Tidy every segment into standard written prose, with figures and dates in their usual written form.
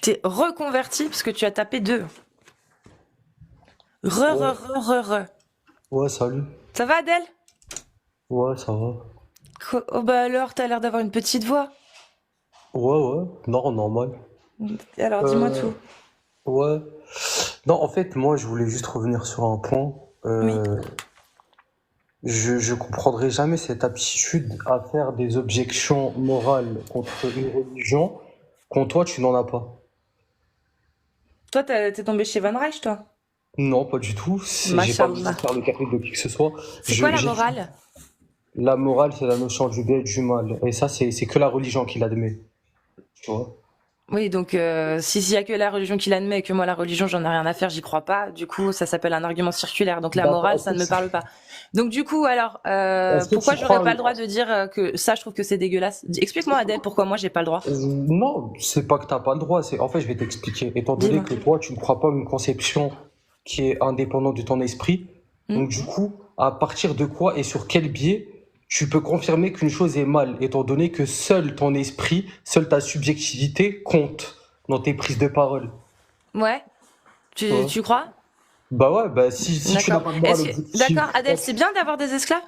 t'es reconverti parce que tu as tapé 2. Ouais, Re. ouais, salut. Ça va, Adèle? Ouais, ça va. Oh bah alors, t'as l'air d'avoir une petite voix. Ouais, ouais, non, normal. Alors, dis-moi Euh, tout. ouais. Non, en fait, moi, je voulais juste revenir sur un point. Oui. Euh, je comprendrai jamais cette aptitude à faire des objections morales contre une religion quand toi, tu n'en as pas. Toi, t'es tombé chez Van Reich, toi? Non, pas du tout. J'ai pas besoin Machallah. de faire le café de qui que ce soit. C'est quoi la J'ai morale? la morale, c'est la notion du bien et du mal. Et ça, c'est que la religion qui l'admet. Tu vois? Oui, donc si s'il y a que la religion qui l'admet et que moi la religion j'en ai rien à faire, j'y crois pas. Du coup, ça s'appelle un argument circulaire. Donc la D'accord. morale, ça ne me parle pas. Donc du coup, alors Est-ce que pourquoi tu j'aurais crois, pas le droit de dire que ça, je trouve que c'est dégueulasse. Explique-moi, Adèle, pourquoi moi j'ai pas le droit. Non, c'est pas que t'as pas le droit. En fait, je vais t'expliquer. Étant donné Dis-moi. que toi, tu ne crois pas à une conception qui est indépendante de ton esprit, Hmm. donc du coup, à partir de quoi et sur quel biais tu peux confirmer qu'une chose est mal, étant donné que seul ton esprit, seule ta subjectivité compte dans tes prises de parole. Ouais. Tu vois. Tu crois? Bah ouais, bah si tu n'as D'accord. pas de morale D'accord, objective, Adèle, c'est bien d'avoir des esclaves?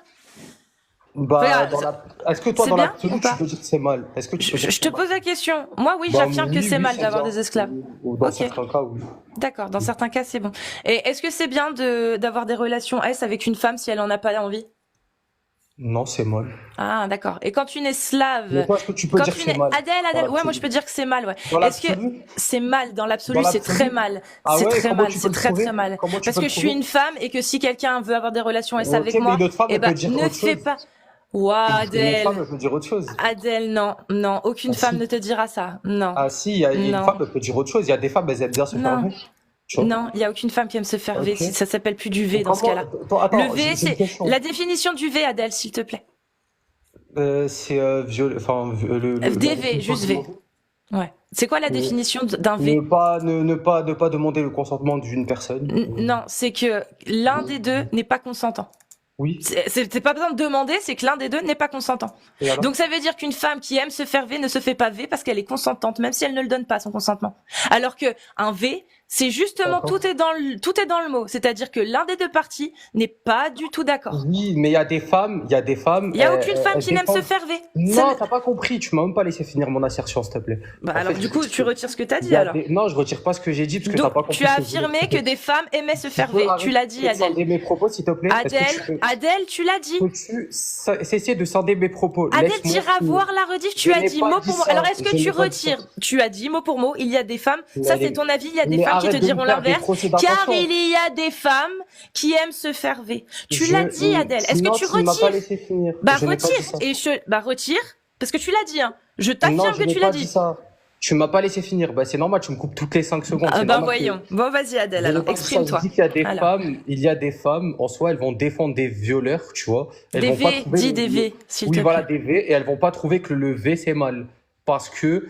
bah Regarde, est-ce que toi c'est dans bien ou l'absolu tu pas? peux dire que c'est mal? Est-ce que tu peux dire que Je te c'est mal? pose la question. Moi, oui, Bah j'affirme que oui, c'est oui, mal c'est d'avoir bien. des esclaves. Ou dans Ok. certains cas, oui. D'accord, dans certains cas, c'est bon. Et est-ce que c'est bien d'avoir des relations S avec une femme si elle en a pas envie? Non, c'est mal. Ah, d'accord. Et quand tu n'es Mais slave, toi, est-ce que tu peux quand dire que tu c'est n'es mal? Dans Adèle, ouais, moi je l'absolu. peux dire que c'est mal, ouais. Dans Est-ce que l'absolu? c'est mal dans Dans l'absolu, c'est très l'absolu? mal. Ah C'est ouais, très comment mal, tu peux c'est le très prouver? très mal. Comment tu Parce peux que le je suis prouver? une femme et que si quelqu'un veut avoir des relations S Ok, avec mais moi, une autre femme, eh elle peut ben dire ne autre fais chose. pas. Ouah, Une autre femme, Adèle. elle peut dire autre chose. Adèle, non, non, aucune Ah femme ne si. te dira ça. Non, Ah si, il y a une non, femme, elle peut dire autre chose. Il y a des femmes, elles aiment bien se faire non. voir. Tu vois? Non, il y a aucune femme qui aime se faire V. Ok. Ça s'appelle plus du V Et dans ce comment... cas-là. Le Attends, V, j'ai une c'est question. la définition du V, Adèle, s'il te plaît. C'est enfin, DV, juste V. consentement. Ouais. C'est quoi la Ne, définition d'un V? ne pas demander le consentement d'une personne. Non, c'est que l'un des deux n'est pas consentant. Oui. C'est pas besoin de demander, c'est que l'un des deux n'est pas consentant. Et Donc alors? ça veut dire qu'une femme qui aime se faire V ne se fait pas V parce qu'elle est consentante, même si elle ne le donne pas son consentement. Alors que un V, c'est justement D'accord. tout est dans le mot, c'est-à-dire que l'un des deux parties n'est pas du tout d'accord. Oui, mais il y a des femmes, Il y a aucune femme elles qui n'aime se défendent. faire V. Non, t'as pas compris, tu m'as même pas laissé finir mon assertion, s'il te plaît. Bah En fait, alors je du coup, tu t'explique. retires ce que t'as dit alors. Non, je retire pas ce que j'ai dit parce que t'as Donc pas tu compris as ce que je voulais affirmé que expliquer. des femmes aimaient se Tu faire peux V. Tu l'as dit, arrêter de Adèle. scinder mes propos, s'il te plaît? Est-ce que tu peux, Adèle, tu l'as dit. peux-tu cesser de scinder mes propos? Adèle, Laisse-moi t'iras finir. voir la rediff, Je tu as n'ai dit pas mot dit pour mot. Alors ça. est-ce que Je tu n'ai pas dit ça. retires? Tu as dit mot pour mot, il y a des femmes, ça c'est Allez. ton avis, il y a des Mais femmes qui te arrête de me diront faire des l'inverse, procès car d'intention. il y a des femmes qui aiment se faire V. Tu l'as dit, Je, Adèle. Est-ce que non, tu tu ne m'as pas retires? laissé finir. Bah Je n'ai pas retire. dit ça. Bah retire, parce que tu l'as dit, hein. Je Non, t'affirme je que n'ai tu l'as pas dit dit. ça. Tu m'as pas laissé finir. Bah, c'est normal, tu me coupes toutes les 5 secondes. C'est Ben normal que. voyons. Bon, vas-y, Adèle, Je n'ai alors, pas dit ça. J'ai exprime-toi. dit qu'il y a des Alors. femmes, il y a des femmes, en soi, elles vont défendre des violeurs, tu vois. Elles Des vont pas V, trouver dis des V, s'il oui, te voilà, plaît. des V, et elles vont pas trouver que le V c'est mal. Parce que,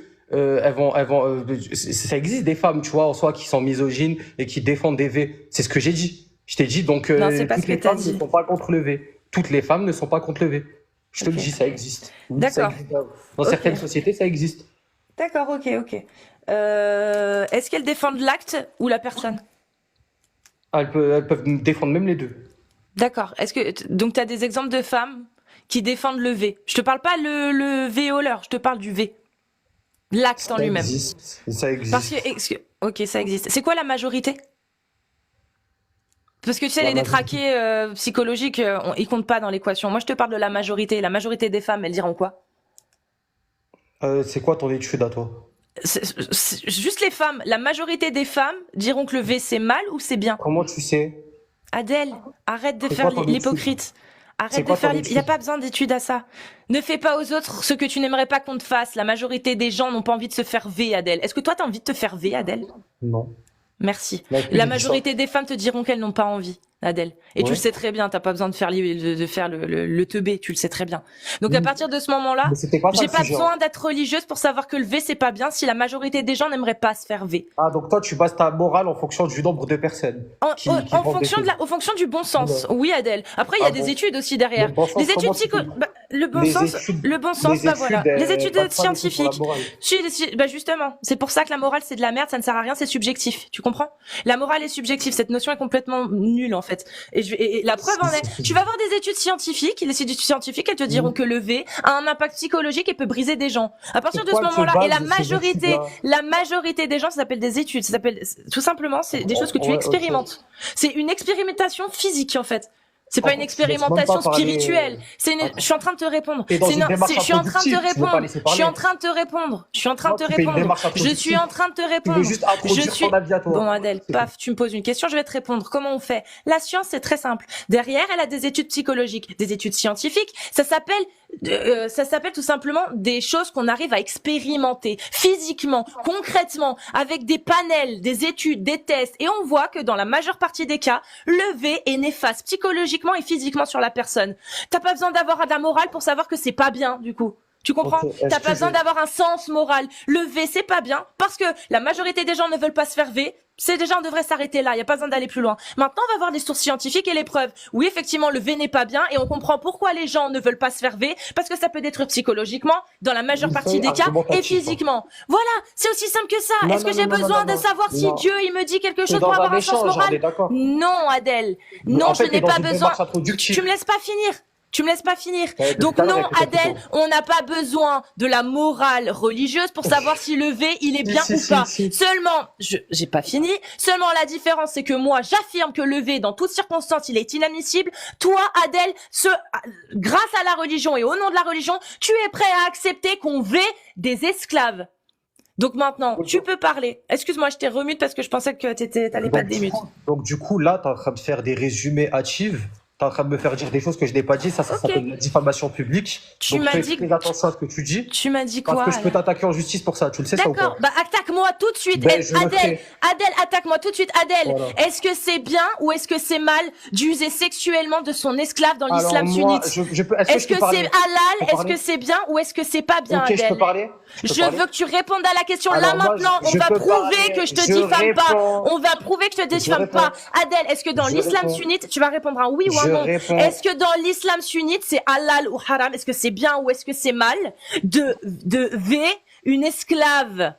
ça existe des femmes, tu vois, en soi, qui sont misogynes et qui défendent des V. C'est ce que j'ai dit. Je t'ai dit, donc, Non, c'est pas ce toutes que les t'as femmes ne dit. sont pas contre le V. Toutes les femmes ne sont pas contre le V. Je te le Ok. dis, ça existe. Oui, ça D'accord. existe. Dans Ok. certaines sociétés, ça existe. D'accord, ok. Est-ce qu'elles défendent l'acte ou la personne? Elles peuvent défendre même les deux. D'accord. Donc tu as des exemples de femmes qui défendent le V. Je te parle pas le violeur, je te parle du V. L'acte en Ça lui-même. existe. Ça Parce que, existe. ok, ça existe. C'est quoi la majorité? Parce que tu sais, La les majorité. détraqués psychologiques, ils comptent pas dans l'équation. Moi, je te parle de la majorité. La majorité des femmes, elles diront quoi? C'est quoi ton étude à toi? C'est juste les femmes. La majorité des femmes diront que le V c'est mal ou c'est bien. Comment tu sais? Adèle, arrête de C'est faire quoi ton étude? l'hypocrite. C'est Arrête de quoi faire ton l'hypocrite. Il n'y a étude? pas besoin d'études à ça. Ne fais pas aux autres ce que tu n'aimerais pas qu'on te fasse. La majorité des gens n'ont pas envie de se faire V, Adèle. Est-ce que toi, t'as envie de te faire V, Adèle? Non. Merci. Là, qui La dit ça? majorité des femmes te diront qu'elles n'ont pas envie. Adèle. Et tu le Ouais. sais très bien, t'as pas besoin de faire, de faire le teubé, tu le sais très bien. Donc à Mm. partir de ce moment-là, Mais c'était pas ça j'ai le pas sujet, hein. besoin d'être religieuse pour savoir que le V c'est pas bien si la majorité des gens n'aimeraient pas se faire V. Ah, donc toi, tu bases ta morale en fonction du nombre de personnes qui En pensent des fonction choses. en fonction du bon sens. Ouais. Oui, Adèle. Après, il y Ah a des bon? études aussi Le derrière. bon sens, Les études comment tu peux... le bon sens, Les bah voilà. études, Les études basent pas les choses sur la scientifiques. morale. Bah justement, c'est pour ça que la morale c'est de la merde, ça ne sert à rien, c'est subjectif. Tu comprends? La morale est subjective, cette notion est complètement nulle en fait. Et la preuve en est, tu vas voir des études scientifiques, les études scientifiques, elles te diront que le V a un impact psychologique et peut briser des gens. À partir de ce Pourquoi elles se moment-là, et basent ces études-là? la majorité des gens, ça s'appelle des études, ça s'appelle tout simplement, c'est des choses que tu Ouais, ok. expérimentes. C'est une expérimentation physique en fait. C'est En pas une fait, tu laisses même expérimentation pas parler. spirituelle. Attends. Je suis en train de te répondre. T'es dans une démarche Je suis en train de te introductive, tu veux pas répondre. laisser Je suis parler. en train de te répondre. Je suis en train Non, de te tu fais une répondre. démarche Je suis introductive. en train de te Tu veux répondre. juste introduire ton avis à toi. Bon, Adèle, C'est paf, tu me poses une question, je vais te répondre. Comment on fait? La science, c'est très simple. Derrière, elle a des études psychologiques, des études scientifiques. Ça s'appelle tout simplement des choses qu'on arrive à expérimenter physiquement, concrètement, avec des panels, des études, des tests. Et on voit que dans la majeure partie des cas, le V est néfaste psychologiquement et physiquement sur la personne. T'as pas besoin d'avoir de la morale pour savoir que c'est pas bien, du coup. Tu comprends? Ok, est-ce T'as que pas besoin je- d'avoir un sens moral. Le V, c'est pas bien parce que la majorité des gens ne veulent pas se faire V. C'est déjà, on devrait s'arrêter là. Il y a pas besoin d'aller plus loin. Maintenant, on va voir les sources scientifiques et les preuves. Oui, effectivement, le V n'est pas bien et on comprend pourquoi les gens ne veulent pas se faire V parce que ça peut détruire psychologiquement, dans la majeure Une partie feuille des cas, et argumentative, hein. physiquement. Voilà, c'est aussi simple que ça. Non, Est-ce que non, j'ai non, non, besoin non, de non. savoir si Non. Dieu, il me dit quelque T'es chose dans pour un avoir un sens échange, on est moral? d'accord. Non, Adèle. Non, En je fait, t'es n'ai dans pas une besoin. démarche introductive. Tu me laisses pas finir. Tu me laisses pas finir. Ouais, depuis Donc tout à l'heure, non, avec les Adèle, opposants. on n'a pas besoin de la morale religieuse pour savoir si le V, il est bien ou pas. Si. Seulement, j'ai pas fini. Seulement, la différence, c'est que moi, j'affirme que le V, dans toutes circonstances, il est inadmissible. Toi, Adèle, grâce à la religion et au nom de la religion, tu es prêt à accepter qu'on V des esclaves. Donc maintenant, tu peux parler. Excuse-moi, je t'ai remute parce que je pensais que t'allais pas te démute. Donc, du coup, là, t'es en train de faire des résumés hâtives. T'es en train de me faire dire des choses que je n'ai pas dit. Ça Ok. s'appelle la diffamation publique. Tu Donc, m'as fais dit très attention à ce que tu dis. Tu m'as dit Parce quoi que je peux alors t'attaquer en justice pour ça. Tu le sais, ça ou D'accord, pas? bah attaque-moi tout de suite. Ben, je le Adèle, ferai. Adèle, attaque-moi tout de suite. Adèle, Voilà. est-ce que c'est bien ou est-ce que c'est mal d'user sexuellement de son esclave dans Alors, l'islam moi, sunnite? je peux, est-ce Est-ce je que peux c'est parler? halal? Je peux Est-ce parler que c'est bien ou est-ce que c'est pas bien, Ok, je Adèle? peux parler? Je peux Je parler veux que tu répondes à la question là Alors, moi, maintenant. On je va peux prouver parler. que je te Je diffame pas. réponds. On va prouver que je te diffame réponds. pas. Adèle, est-ce que dans Je l'islam réponds. sunnite, tu vas répondre un oui ou un Je non? réponds. Est-ce que dans l'islam sunnite, c'est halal ou haram? Est-ce que c'est bien ou est-ce que c'est mal de V une esclave?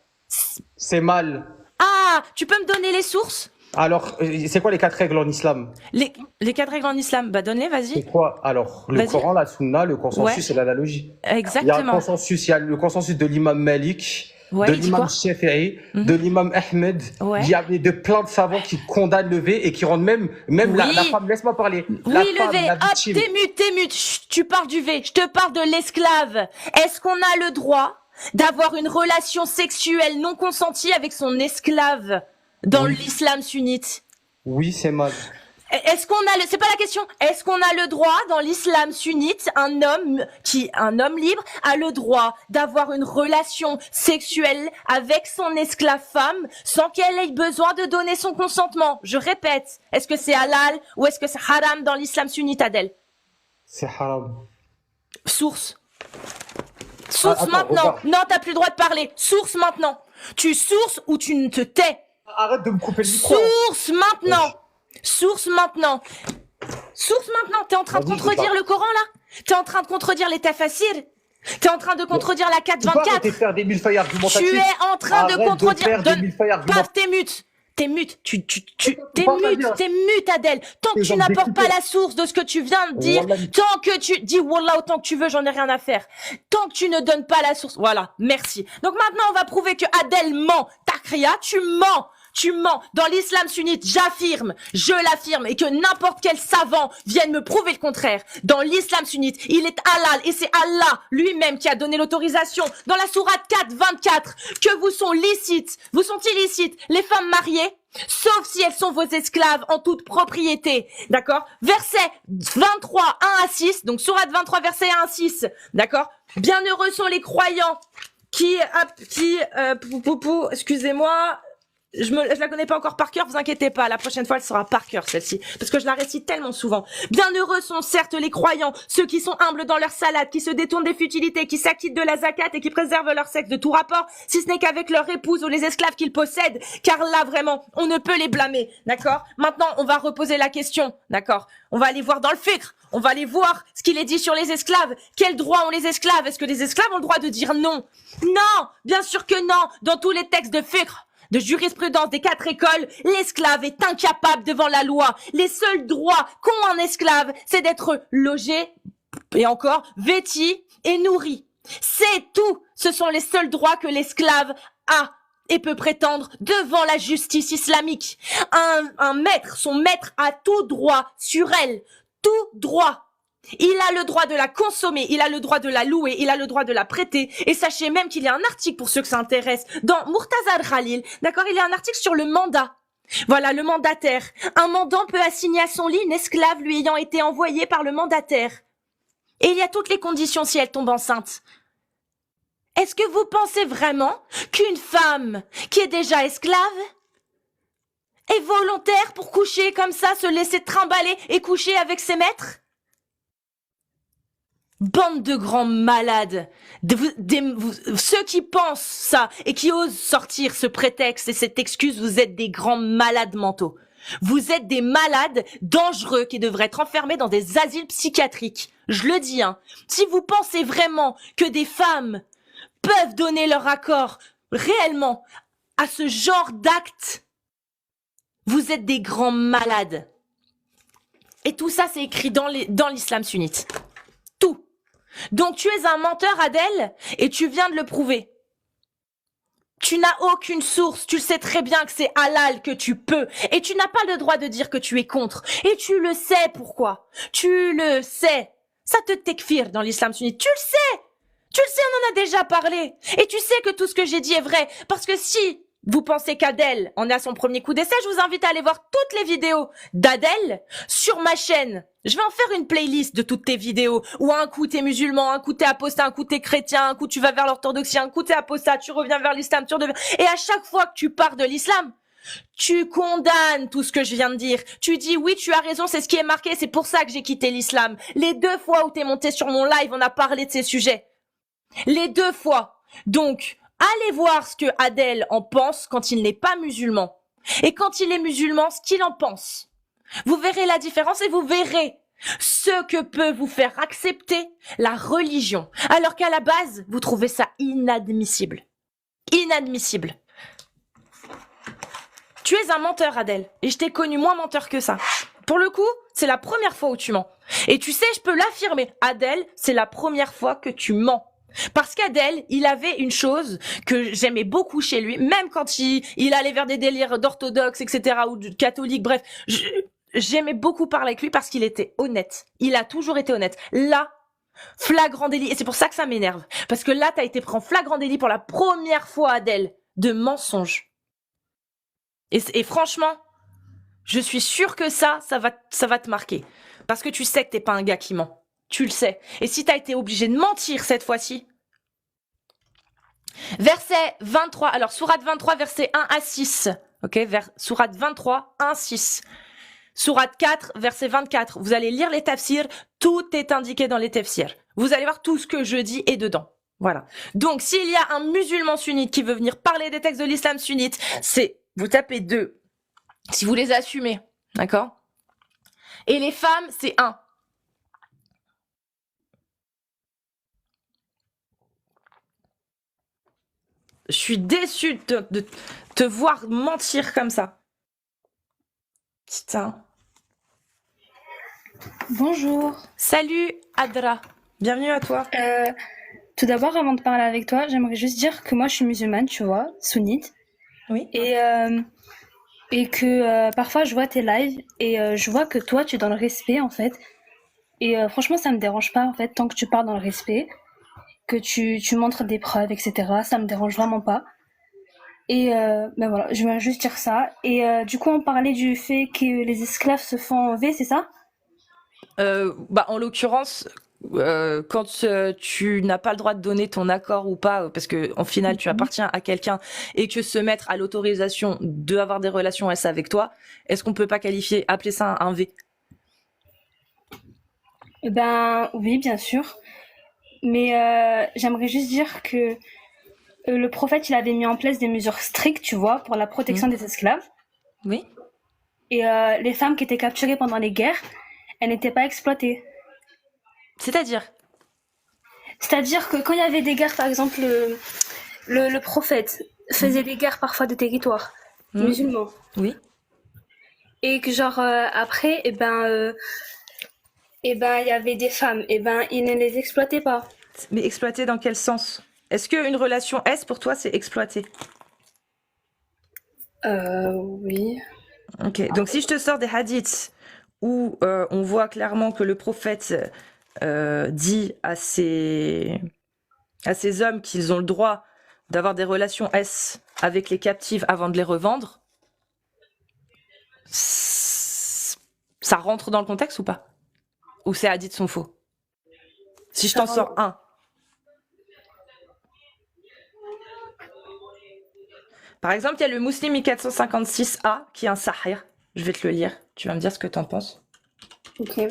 C'est mal. Ah, tu peux me donner les sources? Alors, c'est quoi les 4 règles en islam? Les 4 règles en islam. Bah, donnez, C'est vas-y. quoi? Alors, le Vas-y. Coran, la sunna, le consensus Ouais. et l'analogie. Il y a un Exactement. consensus, il y a le consensus de l'imam Malik, Ouais, de il dit l'imam quoi? Shafi'i, de l'imam Ahmed. Ouais. Il y a de plein de savants qui condamnent le V et qui rendent même la Oui. femme, laisse-moi parler. Oui, La le femme, V. la Hop, victime. t'es mute. Chut, tu parles du V. Je te parle de l'esclave. Est-ce qu'on a le droit d'avoir une relation sexuelle non consentie avec son esclave dans Oui. l'islam sunnite? Oui, c'est mal. Est-ce qu'on a c'est pas la question. Est-ce qu'on a le droit dans l'islam sunnite, un homme libre a le droit d'avoir une relation sexuelle avec son esclave femme sans qu'elle ait besoin de donner son consentement? Je répète. Est-ce que c'est halal ou est-ce que c'est haram dans l'islam sunnite, Adèle? C'est haram. Source. Source attends, maintenant. regarde. Non, t'as plus le droit de parler. Source maintenant. Tu sources ou tu ne te tais. Arrête de me couper le micro. Source maintenant. Source maintenant. Source maintenant. T'es en train de Vas-y, je contredire parle. le Coran là? T'es en train de contredire les tafassirs? T'es en train de contredire la Tu peux arrêter 424? de faire des millefeuilles argumentatives. Tu es en train de Arrête contredire. faire des millefeuilles Paf, argumentatives. t'es mute. T'es mute. T'es Parle mute. bien. T'es mute, Adèle. Tant que Les tu gens n'apportes pas découpés. la source de ce que tu viens de dire, Wallah. tant que tu dis wallah autant que tu veux, j'en ai rien à faire. Tant que tu ne donnes pas la source. Voilà. Merci. Donc maintenant, on va prouver que Adèle ment. Takria, tu mens. Tu mens. Dans l'islam sunnite, j'affirme, je l'affirme, et que n'importe quel savant vienne me prouver le contraire. Dans l'islam sunnite, il est halal, et c'est Allah lui-même qui a donné l'autorisation dans la sourate 4:24 que vous sont illicites les femmes mariées, sauf si elles sont vos esclaves en toute propriété. D'accord? Verset 23, 1 à 6, donc sourate 23, verset 1 à 6. D'accord? Bienheureux sont les croyants excusez-moi, Je la connais pas encore par cœur, vous inquiétez pas, la prochaine fois elle sera par cœur celle-ci, parce que je la récite tellement souvent. Bienheureux sont certes les croyants, ceux qui sont humbles dans leur salade, qui se détournent des futilités, qui s'acquittent de la zakat et qui préservent leur sexe de tout rapport, si ce n'est qu'avec leur épouse ou les esclaves qu'ils possèdent, car là vraiment, on ne peut les blâmer, d'accord? Maintenant, on va reposer la question, d'accord? On va aller voir dans le fiqh, on va aller voir ce qu'il est dit sur les esclaves. Quels droits ont les esclaves? Est-ce que les esclaves ont le droit de dire non? Non, bien sûr que non, dans tous les textes de fiqh, de jurisprudence des 4 écoles, l'esclave est incapable devant la loi. Les seuls droits qu'ont un esclave, c'est d'être logé, et encore, vêti et nourri. C'est tout. Ce sont les seuls droits que l'esclave a et peut prétendre devant la justice islamique. Un maître, son maître a tout droit sur elle. Tout droit. Il a le droit de la consommer, il a le droit de la louer, il a le droit de la prêter. Et sachez même qu'il y a un article pour ceux que ça intéresse dans Murtaza Khalil. D'accord, il y a un article sur le mandat. Voilà, le mandataire. Un mandant peut assigner à son lit une esclave lui ayant été envoyée par le mandataire. Et il y a toutes les conditions si elle tombe enceinte. Est-ce que vous pensez vraiment qu'une femme qui est déjà esclave est volontaire pour coucher comme ça, se laisser trimballer et coucher avec ses maîtres? Bande de grands malades, ceux qui pensent ça et qui osent sortir ce prétexte et cette excuse, vous êtes des grands malades mentaux. Vous êtes des malades dangereux qui devraient être enfermés dans des asiles psychiatriques. Je le dis, hein. Si vous pensez vraiment que des femmes peuvent donner leur accord réellement à ce genre d'acte, vous êtes des grands malades. Et tout ça, c'est écrit dans l'islam sunnite. Tout. Donc tu es un menteur, Adèle, et tu viens de le prouver. Tu n'as aucune source, tu sais très bien que c'est halal que tu peux, et tu n'as pas le droit de dire que tu es contre. Et tu le sais pourquoi. Tu le sais. Ça te tekfir dans l'islam sunnite. Tu le sais. Tu le sais, on en a déjà parlé. Et tu sais que tout ce que j'ai dit est vrai. Parce que si vous pensez qu'Adèle en est à son premier coup d'essai, je vous invite à aller voir toutes les vidéos d'Adèle sur ma chaîne. Je vais en faire une playlist de toutes tes vidéos où un coup t'es musulman, un coup t'es apostat, un coup t'es chrétien, un coup tu vas vers l'orthodoxie, un coup t'es apostat, tu reviens vers l'islam, tu redeviens... Et à chaque fois que tu pars de l'islam, tu condamnes tout ce que je viens de dire. Tu dis oui, tu as raison, c'est ce qui est marqué, c'est pour ça que j'ai quitté l'islam. Les 2 fois où t'es monté sur mon live, on a parlé de ces sujets. Les 2 fois. Donc, allez voir ce que Adèle en pense quand il n'est pas musulman. Et quand il est musulman, ce qu'il en pense. Vous verrez la différence et vous verrez ce que peut vous faire accepter la religion. Alors qu'à la base, vous trouvez ça inadmissible. Inadmissible. Tu es un menteur, Adèle. Et je t'ai connu moins menteur que ça. Pour le coup, c'est la première fois où tu mens. Et tu sais, je peux l'affirmer. Adèle, c'est la première fois que tu mens. Parce qu'Adèle, il avait une chose que j'aimais beaucoup chez lui, même quand il allait vers des délires d'orthodoxe, etc., ou de catholique, bref, j'aimais beaucoup parler avec lui parce qu'il était honnête. Il a toujours été honnête. Là, flagrant délit, et c'est pour ça que ça m'énerve, parce que là, t'as été pris en flagrant délit pour la première fois, Adèle, de mensonge. Et franchement, je suis sûre que ça va te marquer. Parce que tu sais que t'es pas un gars qui ment. Tu le sais. Et si t'as été obligé de mentir cette fois-ci, verset 23, alors sourate 23, verset 1 à 6, ok, sourate 23, 1, 6, sourate 4, verset 24, vous allez lire les tafsirs, tout est indiqué dans les tafsirs. Vous allez voir tout ce que je dis est dedans. Voilà. Donc, s'il y a un musulman sunnite qui veut venir parler des textes de l'islam sunnite, vous tapez 2, si vous les assumez, d'accord? Et les femmes, c'est 1. Je suis déçue de te voir mentir comme ça. Putain. Bonjour. Salut Adra. Bienvenue à toi. Tout d'abord, avant de parler avec toi, j'aimerais juste dire que moi, je suis musulmane, tu vois, sunnite. Oui. Et que parfois, je vois tes lives et je vois que toi, tu es dans le respect, en fait. Et franchement, ça me dérange pas, en fait, tant que tu parles dans le respect, que tu montres des preuves, etc. Ça me dérange vraiment pas. Et ben voilà, je voulais juste dire ça. Et du coup, on parlait du fait que les esclaves se font enlever, c'est ça? En l'occurrence, quand tu n'as pas le droit de donner ton accord ou pas, parce que en final tu appartiens à quelqu'un et que se mettre à l'autorisation d'avoir des relations S avec toi, est-ce qu'on peut pas appeler ça un V? Eh ben oui, bien sûr. Mais j'aimerais juste dire que le prophète, il avait mis en place des mesures strictes, tu vois, pour la protection des esclaves. Oui. Et les femmes qui étaient capturées pendant les guerres, elles n'étaient pas exploitées. C'est-à-dire? C'est-à-dire que quand il y avait des guerres, par exemple, le prophète faisait des guerres parfois de territoires musulmans. Oui. Et que genre après, il y avait des femmes, ils ne les exploitaient pas. Mais exploiter dans quel sens? Est-ce qu'une relation S pour toi c'est exploiter? Oui. Ok, donc si je te sors des hadiths où on voit clairement que le prophète dit à ces hommes qu'ils ont le droit d'avoir des relations S avec les captives avant de les revendre, ça rentre dans le contexte ou pas? Ou ces hadiths sont faux? Si je t'en sors un. Par exemple, il y a le Muslim 1456A qui est un sahih. Je vais te le lire. Tu vas me dire ce que t'en penses. Ok.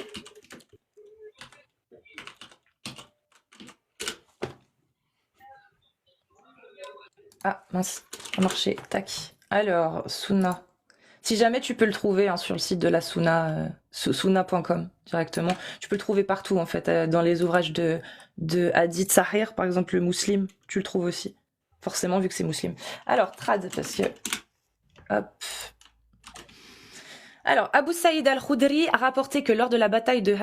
Ah, mince, ça a marché. Tac. Alors, Sunna. Si jamais tu peux le trouver sur le site de la Sunna, sunna.com directement, tu peux le trouver partout en fait, dans les ouvrages de Hadith Sahih, par exemple le Muslim, tu le trouves aussi. Forcément, vu que c'est Muslim. Alors, trad, parce que... Hop. Alors, Abu Saïd al-Khudri a rapporté que lors de la bataille de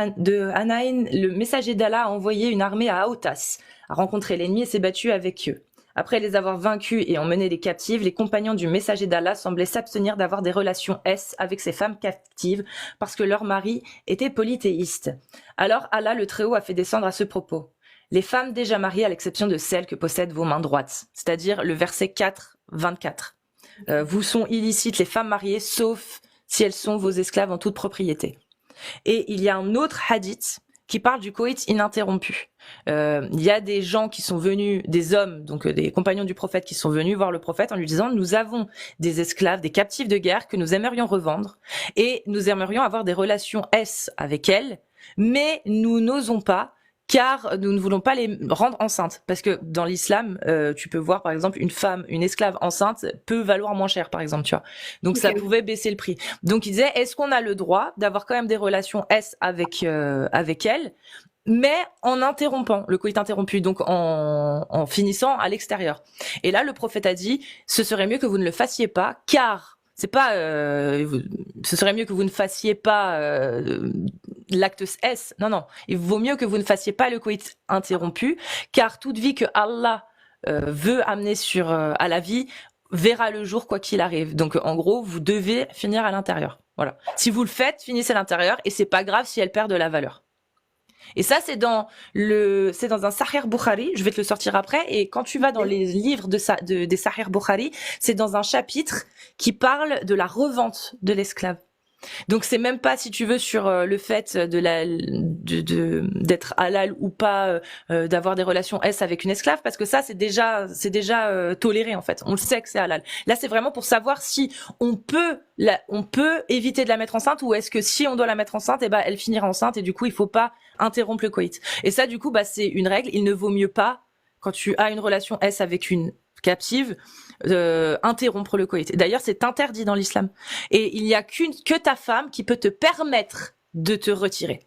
Hanaïn, le messager d'Allah a envoyé une armée à Aoutas, a rencontré l'ennemi et s'est battu avec eux. Après les avoir vaincus et emmenés des captives, les compagnons du messager d'Allah semblaient s'abstenir d'avoir des relations S avec ces femmes captives parce que leurs maris étaient polythéistes. Alors Allah le Très-Haut a fait descendre à ce propos: les femmes déjà mariées à l'exception de celles que possèdent vos mains droites, c'est-à-dire le verset 4, 24. Vous sont illicites les femmes mariées sauf si elles sont vos esclaves en toute propriété. Et il y a un autre hadith qui parle du coït ininterrompu. Il y a des gens qui sont venus, des hommes, donc des compagnons du prophète qui sont venus voir le prophète en lui disant: nous avons des esclaves, des captifs de guerre que nous aimerions revendre et nous aimerions avoir des relations S avec elles, mais nous n'osons pas car nous ne voulons pas les rendre enceintes. Parce que dans l'islam, tu peux voir par exemple une esclave enceinte peut valoir moins cher par exemple, tu vois. Donc ça pouvait baisser le prix. Donc il disait: est-ce qu'on a le droit d'avoir quand même des relations S avec elle, mais en interrompant le coït interrompu, donc en finissant à l'extérieur. Et là le prophète a dit: ce serait mieux que vous ne le fassiez pas, car c'est pas ce serait mieux que vous ne fassiez pas l'acte S. Non, il vaut mieux que vous ne fassiez pas le coït interrompu, car toute vie que Allah veut amener à la vie verra le jour quoi qu'il arrive. Donc en gros, vous devez finir à l'intérieur. Voilà. Si vous le faites, finissez à l'intérieur et c'est pas grave si elle perd de la valeur. Et ça, c'est dans un Sahih Bukhari. Je vais te le sortir après. Et quand tu vas dans les livres des Sahih Bukhari, c'est dans un chapitre qui parle de la revente de l'esclave. Donc c'est même pas, si tu veux, sur le fait d'être halal ou pas, d'avoir des relations S avec une esclave, parce que ça c'est déjà toléré en fait. On le sait que c'est halal. Là c'est vraiment pour savoir si on peut éviter de la mettre enceinte, ou est-ce que si on doit la mettre enceinte, elle finira enceinte et du coup il faut pas interrompre le coït. Et ça du coup c'est une règle. Il ne vaut mieux pas, quand tu as une relation S avec une captive, interrompre le coït. D'ailleurs, c'est interdit dans l'islam. Et il n'y a que ta femme qui peut te permettre de te retirer.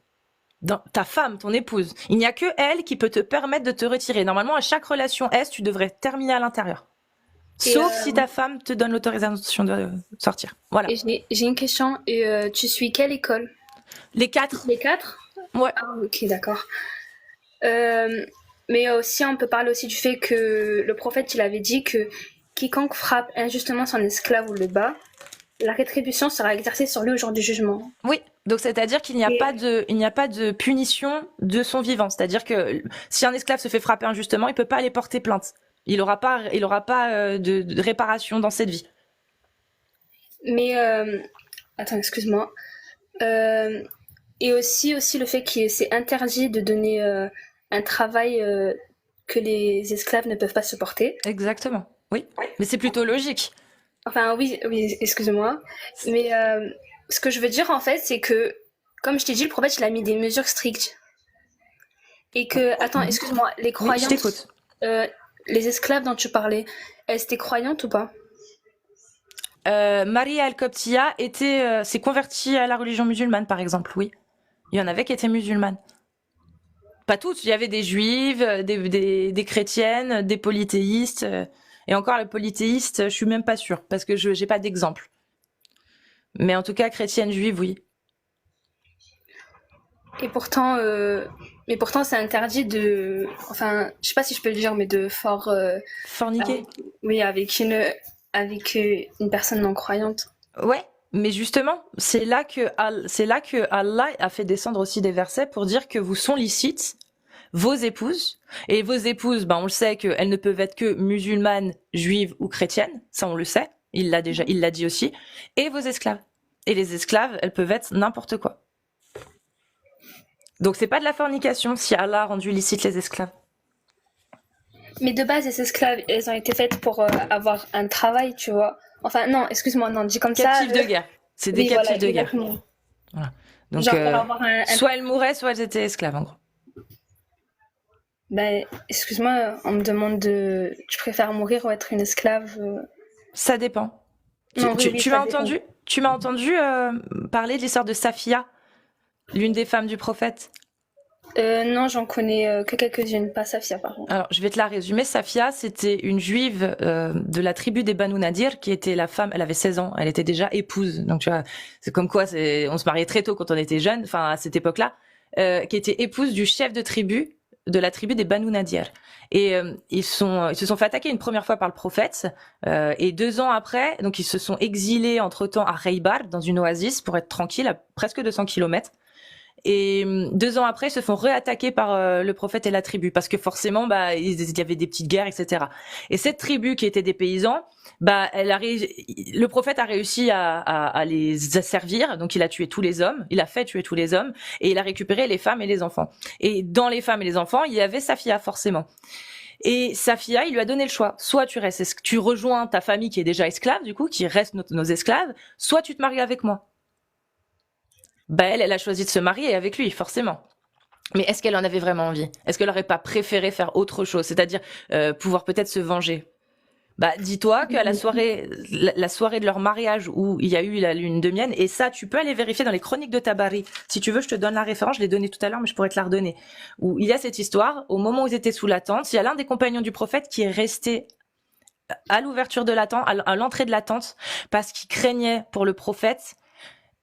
Ta femme, ton épouse. Il n'y a que elle qui peut te permettre de te retirer. Normalement, à chaque relation S, tu devrais terminer à l'intérieur. Sauf si ta femme te donne l'autorisation de sortir. Voilà. Et j'ai une question. Et tu suis quelle école? Les 4. Les 4? Ouais. Ah, ok, d'accord. Mais aussi, on peut parler aussi du fait que le prophète, il avait dit que quiconque frappe injustement son esclave ou le bat, la rétribution sera exercée sur lui au jour du jugement. Oui, donc c'est-à-dire qu'il n'y a pas de punition de son vivant. C'est-à-dire que si un esclave se fait frapper injustement, il peut pas aller porter plainte. Il aura pas de réparation dans cette vie. Mais attends, excuse-moi. Et aussi le fait que c'est interdit de donner un travail que les esclaves ne peuvent pas supporter. Exactement. Oui. Mais c'est plutôt logique. Enfin, oui, oui, excuse-moi. Mais ce que je veux dire, en fait, c'est que, comme je t'ai dit, le prophète, il a mis des mesures strictes. Et que, attends, excuse-moi, les Oui, je croyantes, t'écoute. les esclaves dont tu parlais, elles étaient croyantes ou pas? Maria Al-Qibtiyya s'est convertie à la religion musulmane, par exemple, oui. Il y en avait qui étaient musulmanes. Pas toutes, il y avait des juives, des chrétiennes, des polythéistes. Et encore, les polythéistes, je suis même pas sûre, parce que je j'ai pas d'exemple. Mais en tout cas, chrétienne, juive, oui. Et pourtant, c'est interdit de, enfin, je sais pas si je peux le dire, mais de Forniquer. oui, avec une personne non croyante. Ouais, mais justement, c'est là que Allah a fait descendre aussi des versets pour dire que vous sont licites vos épouses. Et vos épouses, ben, on le sait qu'elles ne peuvent être que musulmanes, juives ou chrétiennes. Ça, on le sait. Il l'a dit aussi. Et vos esclaves. Et les esclaves, elles peuvent être n'importe quoi. Donc, c'est pas de la fornication si Allah a rendu licite les esclaves. Mais de base, les esclaves, elles ont été faites pour avoir un travail, tu vois. Enfin, non, excuse-moi, non, dis comme Captifs ça. de guerre. C'est des Oui, captifs voilà, de guerre. exactement. Voilà. Donc, Genre pour avoir soit elles mouraient, soit elles étaient esclaves, en gros. Ben, excuse-moi, on me demande de... Tu préfères mourir ou être une esclave Ça dépend. Non, oui, Tu ça m'as dépend. entendu parler de l'histoire de Safia, l'une des femmes du prophète. Non, j'en connais que quelques-unes, pas Safia, par contre. Alors, je vais te la résumer. Safia, c'était une juive de la tribu des Banu Nadir, qui était la femme, elle avait 16 ans, elle était déjà épouse. Donc, tu vois, c'est comme quoi on se mariait très tôt quand on était jeune, enfin, à cette époque-là, qui était épouse du chef de la tribu des Banu Nadir. Et ils se sont fait attaquer une première fois par le prophète, et 2 ans après, donc ils se sont exilés entre-temps à Khaybar, dans une oasis, pour être tranquilles, à presque 200 kilomètres. Et 2 ans après, ils se font réattaquer par le prophète et la tribu, parce que forcément, bah, il y avait des petites guerres, etc. Et cette tribu qui était des paysans, bah, le prophète a réussi à les asservir, donc il a tué tous les hommes, il a fait tuer tous les hommes, et il a récupéré les femmes et les enfants. Et dans les femmes et les enfants, il y avait Safia, forcément. Et Safia, il lui a donné le choix. Soit tu rejoins ta famille qui est déjà esclave, du coup, qui reste nos esclaves, soit tu te maries avec moi. Bah elle a choisi de se marier avec lui, forcément. Mais est-ce qu'elle en avait vraiment envie? Est-ce qu'elle aurait pas préféré faire autre chose, c'est-à-dire pouvoir peut-être se venger? Bah dis-toi qu'à la soirée de leur mariage où il y a eu la lune de miel, et ça tu peux aller vérifier dans les chroniques de Tabari. Si tu veux, je te donne la référence, je l'ai donnée tout à l'heure, mais je pourrais te la redonner. Où il y a cette histoire, au moment où ils étaient sous la tente, il y a l'un des compagnons du prophète qui est resté à l'ouverture de la tente, à l'entrée de la tente, parce qu'il craignait pour le prophète.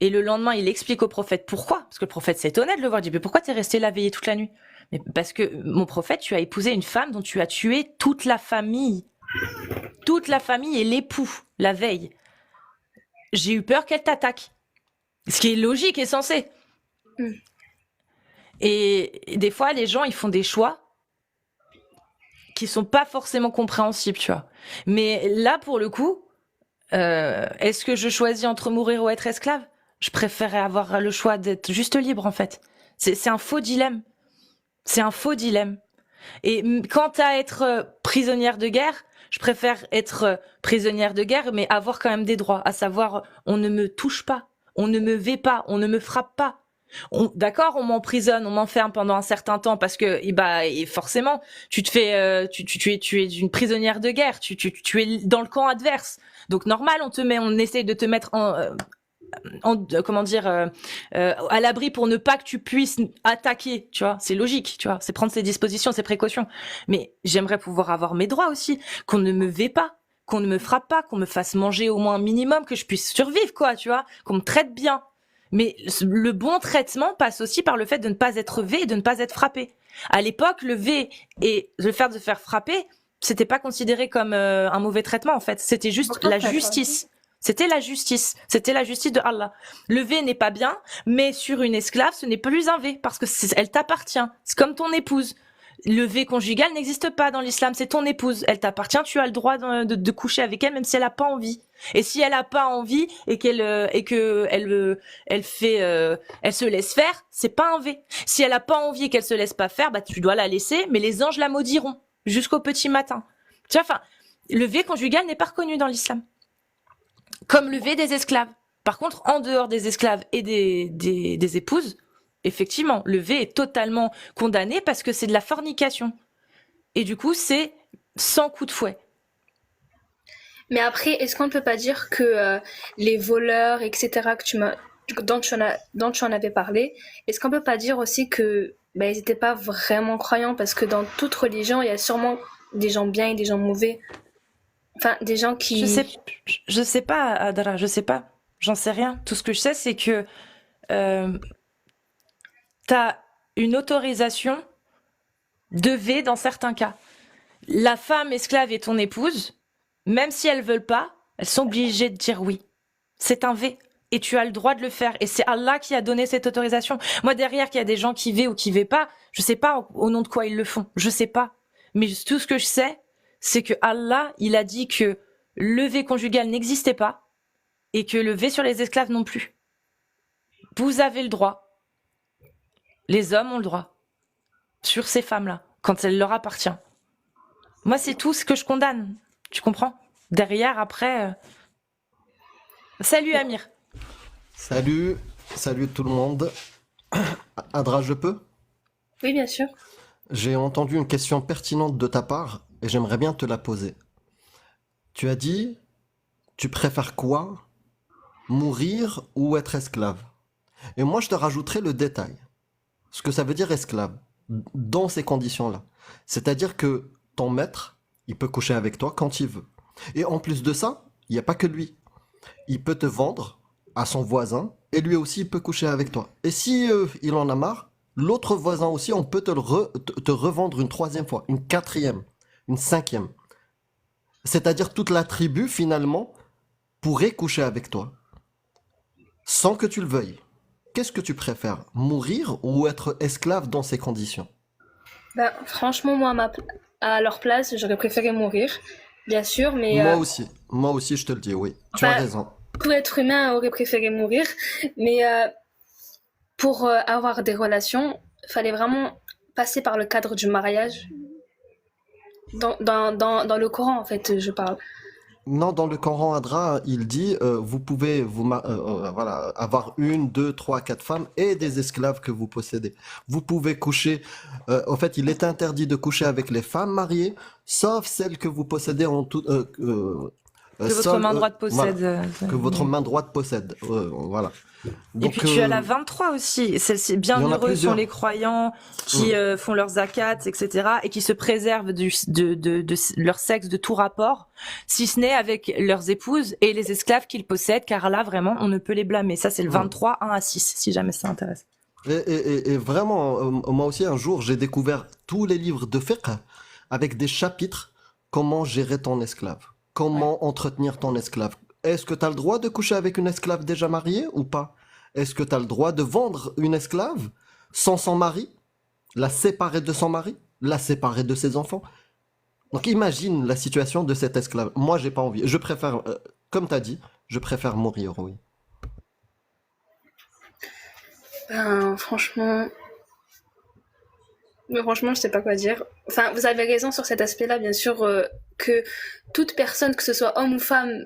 Et le lendemain, il explique au prophète pourquoi. Parce que le prophète s'étonnait de le voir. Il dit, mais pourquoi t'es resté là veillé toute la nuit? Mais parce que, mon prophète, tu as épousé une femme dont tu as tué toute la famille. Toute la famille et l'époux, la veille. J'ai eu peur qu'elle t'attaque. Ce qui est logique et sensé. Et des fois, les gens, ils font des choix qui sont pas forcément compréhensibles, tu vois. Mais là, pour le coup, est-ce que je choisis entre mourir ou être esclave? Je préférais avoir le choix d'être juste libre, en fait. C'est un faux dilemme. C'est un faux dilemme. Et quant à être prisonnière de guerre, je préfère être prisonnière de guerre, mais avoir quand même des droits, à savoir, on ne me touche pas, on ne me vêt pas, on ne me frappe pas. D'accord, on m'emprisonne, on m'enferme pendant un certain temps parce que, et forcément, tu es une prisonnière de guerre, tu es dans le camp adverse. Donc normal, on essaie de te mettre à l'abri pour ne pas que tu puisses attaquer, tu vois. C'est logique, tu vois. C'est prendre ses dispositions, ses précautions. Mais j'aimerais pouvoir avoir mes droits aussi, qu'on ne me vêt pas, qu'on ne me frappe pas, qu'on me fasse manger au moins un minimum, que je puisse survivre, quoi, tu vois, qu'on me traite bien. Mais le bon traitement passe aussi par le fait de ne pas être V et de ne pas être frappé. À l'époque, le V et le fait de faire frapper, c'était pas considéré comme un mauvais traitement, en fait. C'était juste la justice. C'était la justice. C'était la justice de Allah. Le V n'est pas bien, mais sur une esclave, ce n'est plus un V parce que elle t'appartient. C'est comme ton épouse. Le V conjugal n'existe pas dans l'islam, c'est ton épouse, elle t'appartient, tu as le droit de coucher avec elle même si elle a pas envie. Et si elle a pas envie et elle se laisse faire, c'est pas un V. Si elle a pas envie et qu'elle se laisse pas faire, bah tu dois la laisser, mais les anges la maudiront jusqu'au petit matin. Tu vois, enfin, le V conjugal n'est pas reconnu dans l'islam. Comme le V des esclaves. Par contre, en dehors des esclaves et des épouses, effectivement, le V est totalement condamné parce que c'est de la fornication. Et du coup, c'est sans coup de fouet. Mais après, est-ce qu'on ne peut pas dire que les voleurs, etc., dont tu en avais parlé, est-ce qu'on ne peut pas dire aussi que ils n'étaient pas vraiment croyants parce que dans toute religion, il y a sûrement des gens bien et des gens mauvais. Enfin, des gens qui... Je sais pas, Adra, je sais pas. J'en sais rien. Tout ce que je sais, c'est que t'as une autorisation de V dans certains cas. La femme esclave et ton épouse, même si elles veulent pas, elles sont obligées de dire oui. C'est un V. Et tu as le droit de le faire. Et c'est Allah qui a donné cette autorisation. Moi, derrière, qu'il y a des gens qui V ou qui V pas, je sais pas au nom de quoi ils le font. Je sais pas. Mais tout ce que je sais, c'est que Allah, il a dit que le V conjugal n'existait pas et que le V sur les esclaves non plus. Vous avez le droit. Les hommes ont le droit. Sur ces femmes-là, quand elle leur appartient. Moi, c'est tout ce que je condamne. Tu comprends? Derrière, après... Salut Amir. Salut, salut tout le monde. Adra, je peux? Oui, bien sûr. J'ai entendu une question pertinente de ta part et j'aimerais bien te la poser. Tu as dit, tu préfères quoi? Mourir ou être esclave? Et moi, je te rajouterai le détail. Ce que ça veut dire esclave, dans ces conditions-là. C'est-à-dire que ton maître, il peut coucher avec toi quand il veut. Et en plus de ça, il n'y a pas que lui. Il peut te vendre à son voisin et lui aussi, il peut coucher avec toi. Et si il en a marre, l'autre voisin aussi, on peut te revendre une troisième fois, une quatrième, une cinquième. C'est-à-dire toute la tribu, finalement, pourrait coucher avec toi. Sans que tu le veuilles. Qu'est-ce que tu préfères? Mourir ou être esclave dans ces conditions? Franchement, moi, à leur place, j'aurais préféré mourir, bien sûr, mais Moi aussi, je te le dis, oui. Tu as raison. tout être humain aurait préféré mourir, mais pour avoir des relations, il fallait vraiment passer par le cadre du mariage. Dans le Coran, en fait, je parle. Non, dans le Coran Adra, il dit vous pouvez voilà, avoir une, deux, trois, quatre femmes et des esclaves que vous possédez. Vous pouvez coucher. En fait, il est interdit de coucher avec les femmes mariées, sauf celles que vous possédez en tout. Que votre main droite possède. Voilà, que votre main droite possède. Voilà. Donc, et puis tu as la 23 aussi. Celle-ci, bien heureux sont les croyants qui font leurs zakats, etc. et qui se préservent de leur sexe de tout rapport, si ce n'est avec leurs épouses et les esclaves qu'ils possèdent, car là, vraiment, on ne peut les blâmer. Ça, c'est le 23, 1 à 6, si jamais ça intéresse. Et vraiment, moi aussi, un jour, j'ai découvert tous les livres de fiqh avec des chapitres comment gérer ton esclave, comment entretenir ton esclave. Est-ce que tu as le droit de coucher avec une esclave déjà mariée ou pas? Est-ce que tu as le droit de vendre une esclave sans son mari, la séparer de son mari, la séparer de ses enfants? Donc imagine la situation de cet esclave. Moi, j'ai pas envie. Je préfère, comme tu as dit, je préfère mourir, oui. Franchement... Mais franchement, je sais pas quoi dire. Enfin, vous avez raison sur cet aspect-là, bien sûr, que toute personne, que ce soit homme ou femme,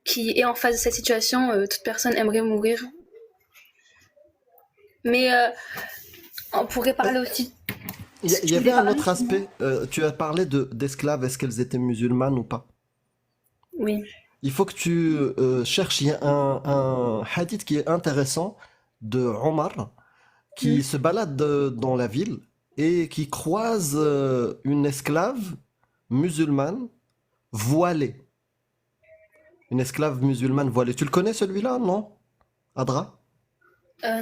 qui est en face de cette situation, toute personne aimerait mourir. Mais on pourrait parler aussi... Il y avait un autre aspect. Tu as parlé d'esclaves. Est-ce qu'elles étaient musulmanes ou pas? Oui. Il faut que tu cherches. Il y a un hadith qui est intéressant de Omar qui se balade dans la ville et qui croise une esclave musulmane voilée. Une esclave musulmane voilée. Tu le connais celui-là, non, Adra?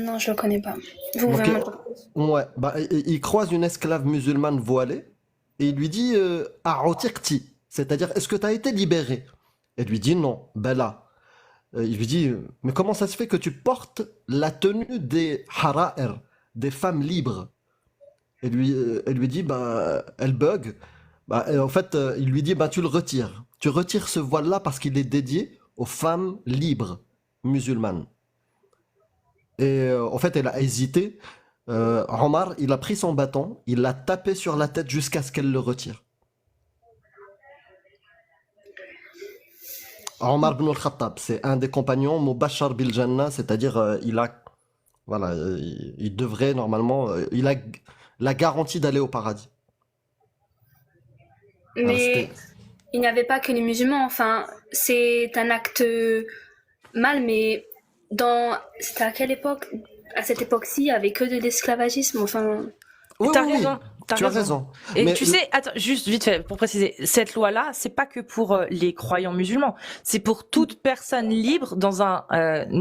Non, je le connais pas. Vous Donc, vraiment... ouais, il croise une esclave musulmane voilée et il lui dit A'utiqti, c'est-à-dire est-ce que tu as été libéré? Elle lui dit non, ben là. Il lui dit mais comment ça se fait que tu portes la tenue des hara'ir, des femmes libres? Elle lui dit, bah, elle bug. Bah, et en fait, il lui dit, bah, tu le retires. Tu retires ce voile-là parce qu'il est dédié aux femmes libres musulmanes. Et en fait, elle a hésité. Omar, il a pris son bâton, il l'a tapé sur la tête jusqu'à ce qu'elle le retire. Omar ibn al-Khattab, c'est un des compagnons Mubashar bil Jannah, c'est-à-dire voilà, il devrait normalement, il a la garantie d'aller au paradis. Voilà, Mais il n'y avait pas que les musulmans. Enfin, c'est un acte mal, mais c'était à quelle époque? À cette époque-ci, il n'y avait que de l'esclavagisme. Enfin, Oui, T'as oui, oui, raison. T'as tu as raison. raison. Et Mais tu sais, attends, juste vite fait, pour préciser, cette loi-là, c'est pas que pour les croyants musulmans, c'est pour toute personne libre dans un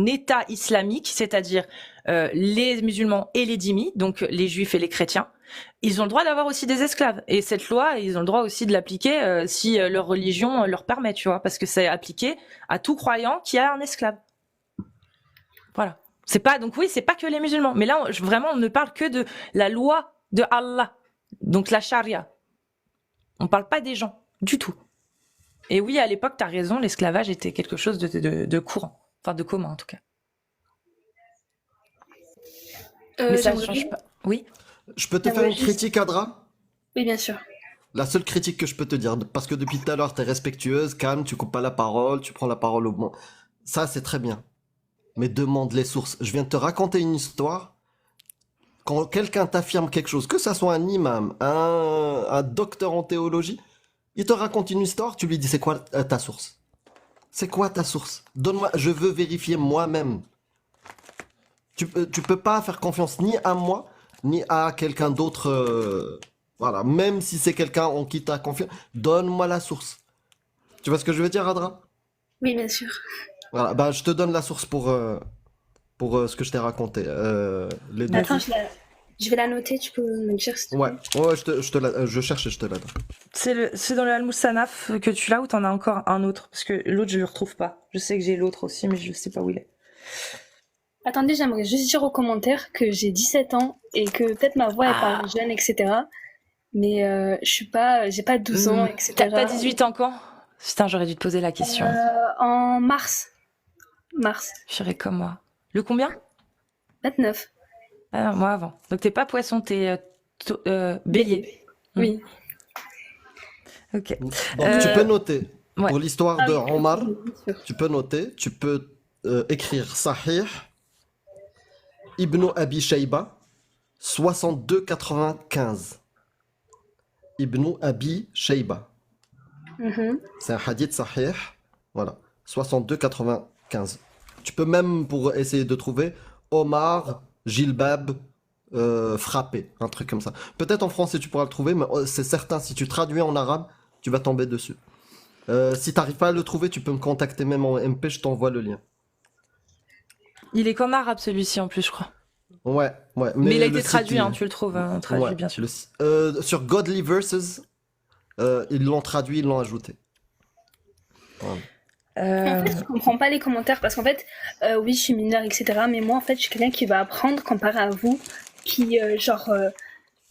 État islamique, c'est-à-dire les musulmans et les dhimmis, donc les juifs et les chrétiens. Ils ont le droit d'avoir aussi des esclaves. Et cette loi, ils ont le droit aussi de l'appliquer si leur religion leur permet, tu vois, parce que c'est appliqué à tout croyant qui a un esclave. Voilà. C'est pas, donc oui, c'est pas que les musulmans. Mais là, vraiment, on ne parle que de la loi de Allah. Donc la charia. On parle pas des gens, du tout. Et oui, à l'époque, t'as raison, l'esclavage était quelque chose de courant. Enfin, de commun, en tout cas. Mais ça ne j'aimerais change bien- pas. Oui. je peux te faire j'aimerais une critique, Adra? Oui, bien sûr. La seule critique que je peux te dire, parce que depuis tout à l'heure, tu es respectueuse, calme, tu coupes pas la parole, tu prends la parole au bon. Ça, c'est très bien. Mais demande les sources. Je viens de te raconter une histoire. Quand quelqu'un t'affirme quelque chose, que ça soit un imam, un docteur en théologie, il te raconte une histoire, tu lui dis c'est quoi ta source? C'est quoi ta source? Donne-moi, je veux vérifier moi-même. Tu peux pas faire confiance ni à moi, ni à quelqu'un d'autre. Voilà, même si c'est quelqu'un en qui tu as confiance, donne-moi la source. Tu vois ce que je veux dire, Adra? Oui, bien sûr. Voilà, bah, je te donne la source pour ce que je t'ai raconté. Les deux. Attends, je vais la noter, tu peux me dire si tu Ouais, ouais, je cherche et je te la donne. C'est dans le Al-Musanaf que tu l'as ou t'en as encore un autre? Parce que l'autre, je le retrouve pas. Je sais que j'ai l'autre aussi, mais je sais pas où il est. Attendez, j'aimerais juste dire aux commentaires que j'ai 17 ans et que peut-être ma voix elle paraît jeune, etc. Mais j'ai pas 12 ans, etc. T'as 18 ans quand? Putain, j'aurais dû te poser la question. En mars. Mars. J'irais comme moi. Le combien? 29. Ah, moi avant. Donc t'es pas poisson, t'es bélier. Oui. Ok. Donc, tu peux noter. ouais. Pour l'histoire de Omar, Bien sûr. tu peux noter. Tu peux écrire Sahih Ibn Abi Shayba 62,95. Ibn Abi Shayba. Mhm. C'est un hadith sahih. Voilà. 62,95. Tu peux même, pour essayer de trouver, Omar, Gilbab, frappé. Un truc comme ça. Peut-être en français tu pourras le trouver, mais c'est certain, si tu traduis en arabe, tu vas tomber dessus. Si tu n'arrives pas à le trouver, tu peux me contacter même en MP, je t'envoie le lien. Il est qu'en arabe celui-ci en plus, je crois. Ouais, ouais. Mais il a le été site, traduit, hein, tu le trouves traduit, ouais, bien sûr. sur Godly Verses, ils l'ont traduit, ils l'ont ajouté. Voilà. En fait, je comprends pas les commentaires parce qu'en fait, oui, je suis mineure, etc. Mais moi, en fait, je suis quelqu'un qui va apprendre comparé à vous, qui,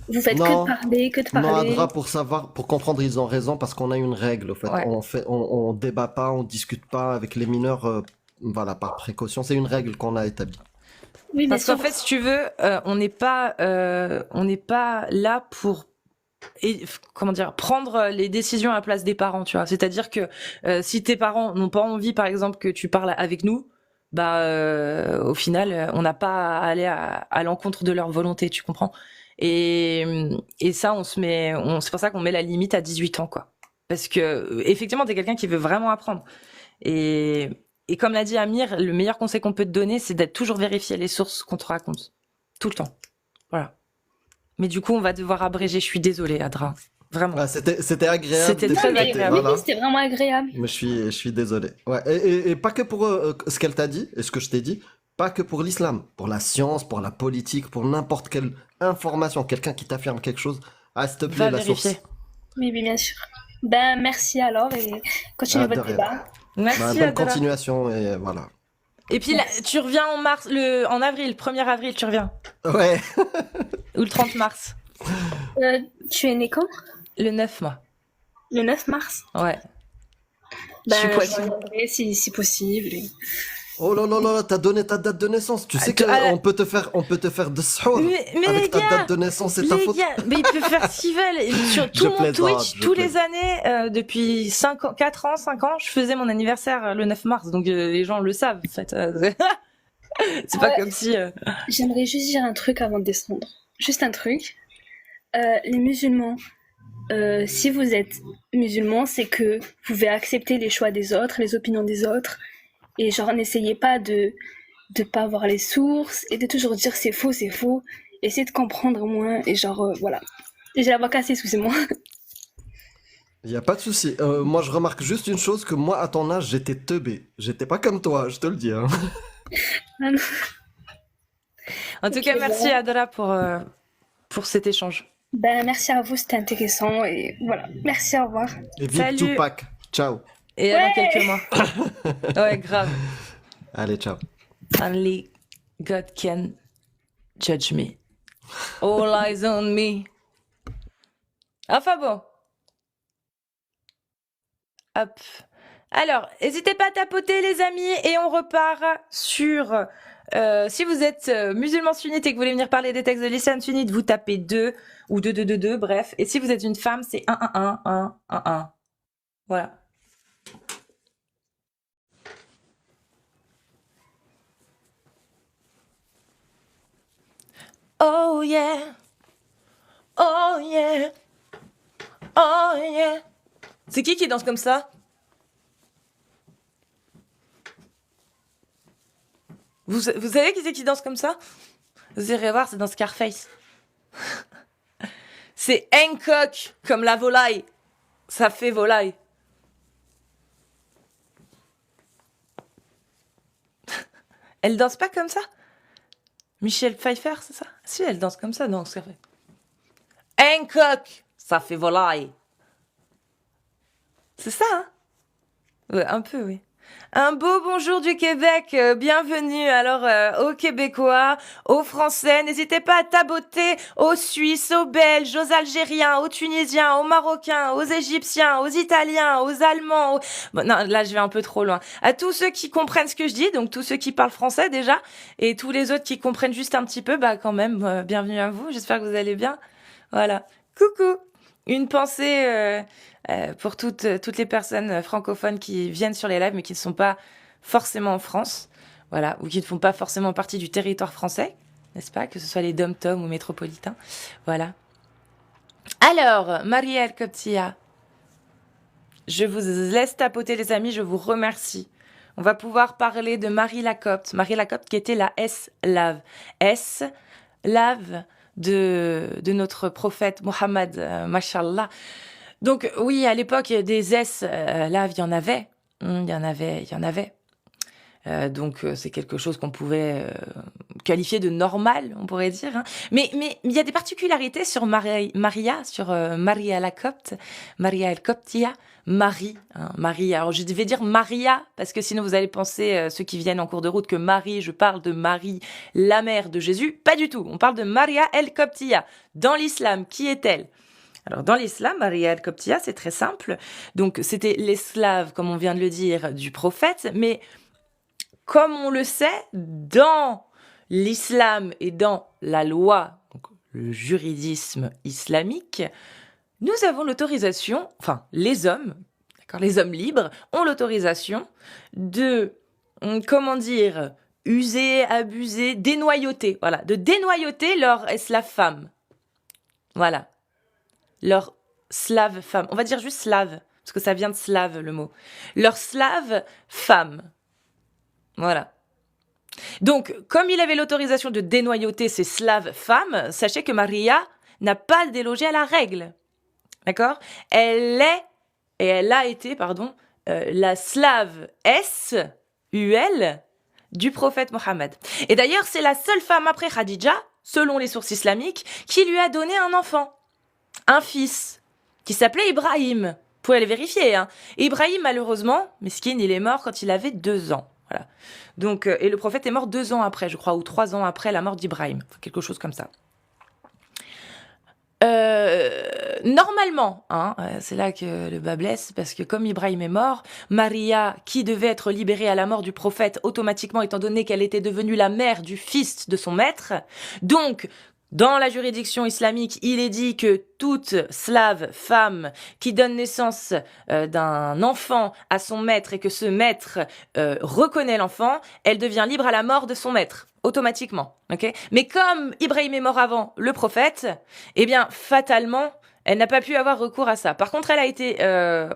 vous faites que Non. de parler, que de Non, parler. Adra, pour savoir, pour comprendre, ils ont raison parce qu'on a une règle. Au fait, Ouais. on débat pas, on discute pas avec les mineurs, voilà, par précaution. C'est une règle qu'on a établie. Oui, bien Parce sûr. qu'en fait, si tu veux, on n'est pas là pour comment dire, prendre les décisions à la place des parents, tu vois. C'est-à-dire que si tes parents n'ont pas envie, par exemple, que tu parles avec nous, bah au final, on n'a pas à aller à l'encontre de leur volonté, tu comprends. Et ça, c'est pour ça qu'on met la limite à 18 ans, quoi. Parce que effectivement, t'es quelqu'un qui veut vraiment apprendre. Et comme l'a dit Amir, le meilleur conseil qu'on peut te donner, c'est d'être toujours vérifier les sources qu'on te raconte. Tout le temps. Voilà. Mais du coup, on va devoir abréger. Je suis désolée, Adra. Vraiment. Ah, c'était agréable. C'était très d'écouter, agréable. Oui, voilà. oui, c'était vraiment agréable. Mais je suis désolé. Ouais. Et pas que pour ce qu'elle t'a dit et ce que je t'ai dit, pas que pour l'islam, pour la science, pour la politique, pour n'importe quelle information, quelqu'un qui t'affirme quelque chose, ah, s'il te plaît, Va la vérifier. source. Oui, oui, bien sûr. Ben, merci alors et continuez Ah, de votre rien. débat. Merci, Bah, bonne Adra. continuation et voilà. Et puis là, tu reviens en avril, 1er avril, tu reviens. Ouais. Ou le 30 mars. Tu es né quand? Le 9, moi. Le 9 mars? Ouais. Je suis Ben, je Poissy. reviendrai si possible. Oh là là là, t'as donné ta date de naissance. Tu sais qu'on peut te faire de sahur Mais avec les ta gars, date de naissance et ta les photo. gars, mais ils peuvent faire ce qu'ils veulent. Et sur Je tout mon plaisante, Twitch, je tous les plaisante. années, depuis 5 ans, 4 ans, 5 ans, je faisais mon anniversaire le 9 mars. Donc les gens le savent, en fait. C'est pas comme si... J'aimerais juste dire un truc avant de descendre. Juste un truc. Les musulmans, si vous êtes musulman, c'est que vous pouvez accepter les choix des autres, les opinions des autres. Et genre, n'essayez pas de pas voir les sources et de toujours dire c'est faux, c'est faux. Essayez de comprendre au moins. Et genre, voilà. Et j'ai la voix cassée, excusez-moi. Il y a pas de souci. Moi, je remarque juste une chose que moi, à ton âge, j'étais teubé. J'étais pas comme toi, je te le dis. Hein. En tout Ok, cas, merci bon. Adra pour cet échange. Ben, merci à vous, c'était intéressant. Et voilà. Merci, au revoir. Et vive Salut. Tupac. Ciao. Et dans quelques mois. Ouais, grave. Allez, ciao. Only God can judge me. All eyes on me. Enfin bon. Hop. Alors, n'hésitez pas à tapoter les amis et on repart sur... si vous êtes musulman sunnite et que vous voulez venir parler des textes de l'islam sunnite, vous tapez 2 ou 2, 2, 2, 2, bref. Et si vous êtes une femme, c'est 1, 1, 1, 1, 1, 1. Voilà. Oh yeah. Oh yeah. Oh yeah. C'est qui danse comme ça? Vous savez qui c'est qui danse comme ça? Vous irez voir, c'est dans Scarface. C'est Hancock, comme la volaille. Ça fait volaille. Elle danse pas comme ça? Michelle Pfeiffer, c'est ça? Si, elle danse comme ça, non, Scarface. Hancock, ça fait volaille. C'est ça, hein? Ouais, un peu, oui. Un beau bonjour du Québec, bienvenue alors aux Québécois, aux Français, n'hésitez pas à taboter aux Suisses, aux Belges, aux Algériens, aux Tunisiens, aux Marocains, aux Égyptiens, aux Italiens, aux Allemands, Bon, non, là je vais un peu trop loin, à tous ceux qui comprennent ce que je dis, donc tous ceux qui parlent français déjà, et tous les autres qui comprennent juste un petit peu, bah quand même, bienvenue à vous, j'espère que vous allez bien, voilà, coucou, une pensée... pour toutes les personnes francophones qui viennent sur les lives mais qui ne sont pas forcément en France, voilà, ou qui ne font pas forcément partie du territoire français, n'est-ce pas, que ce soit les dom-tom ou métropolitains, voilà. Alors, Marielle Coptia, je vous laisse tapoter les amis, je vous remercie. On va pouvoir parler de Marie Lacopte qui était la S-Lave. S-Lave de notre prophète Mohammed, mashallah. Donc oui, à l'époque, des S-Lave, il y en avait. Il y en avait. Donc c'est quelque chose qu'on pouvait qualifier de normal, on pourrait dire. Hein. Mais il y a des particularités sur Maria, sur Maria Lacopte, Maria El Coptia, Marie. Hein, Marie, alors je devais dire Maria, parce que sinon vous allez penser, ceux qui viennent en cours de route, que Marie, je parle de Marie, la mère de Jésus. Pas du tout, on parle de Maria El Coptia. Dans l'islam, qui est-elle ? Alors, dans l'islam, Maria el-Coptia, c'est très simple. Donc, c'était l'esclave, comme on vient de le dire, du prophète. Mais, comme on le sait, dans l'islam et dans la loi, donc le juridisme islamique, nous avons l'autorisation, enfin, les hommes, d'accord, les hommes libres, ont l'autorisation de, comment dire, user, abuser, dénoyauter, voilà, de dénoyauter leur esclave femme. Voilà. Leur slave femme. On va dire juste slave, parce que ça vient de slave, le mot. Leur slave femme. Voilà. Donc, comme il avait l'autorisation de dénoyauter ses slaves femmes, sachez que Maria n'a pas délogé à la règle. D'accord ? Elle a été, la slave S-U-L du prophète Mohammed. Et d'ailleurs, c'est la seule femme après Khadija, selon les sources islamiques, qui lui a donné un enfant. Un fils qui s'appelait Ibrahim. Vous pouvez le vérifier. Hein. Ibrahim, malheureusement, mesquine, il est mort quand il avait 2 ans. Voilà. Donc, et le prophète est mort 2 ans après, je crois, ou 3 ans après la mort d'Ibrahim. Quelque chose comme ça. Normalement, hein, c'est là que le bas blesse, parce que comme Ibrahim est mort, Maria, qui devait être libérée à la mort du prophète automatiquement, étant donné qu'elle était devenue la mère du fils de son maître, donc dans la juridiction islamique, il est dit que toute slave femme qui donne naissance d'un enfant à son maître et que ce maître reconnaît l'enfant, elle devient libre à la mort de son maître, automatiquement. Okay. Mais comme Ibrahim est mort avant le prophète, eh bien, fatalement, elle n'a pas pu avoir recours à ça. Par contre, elle a été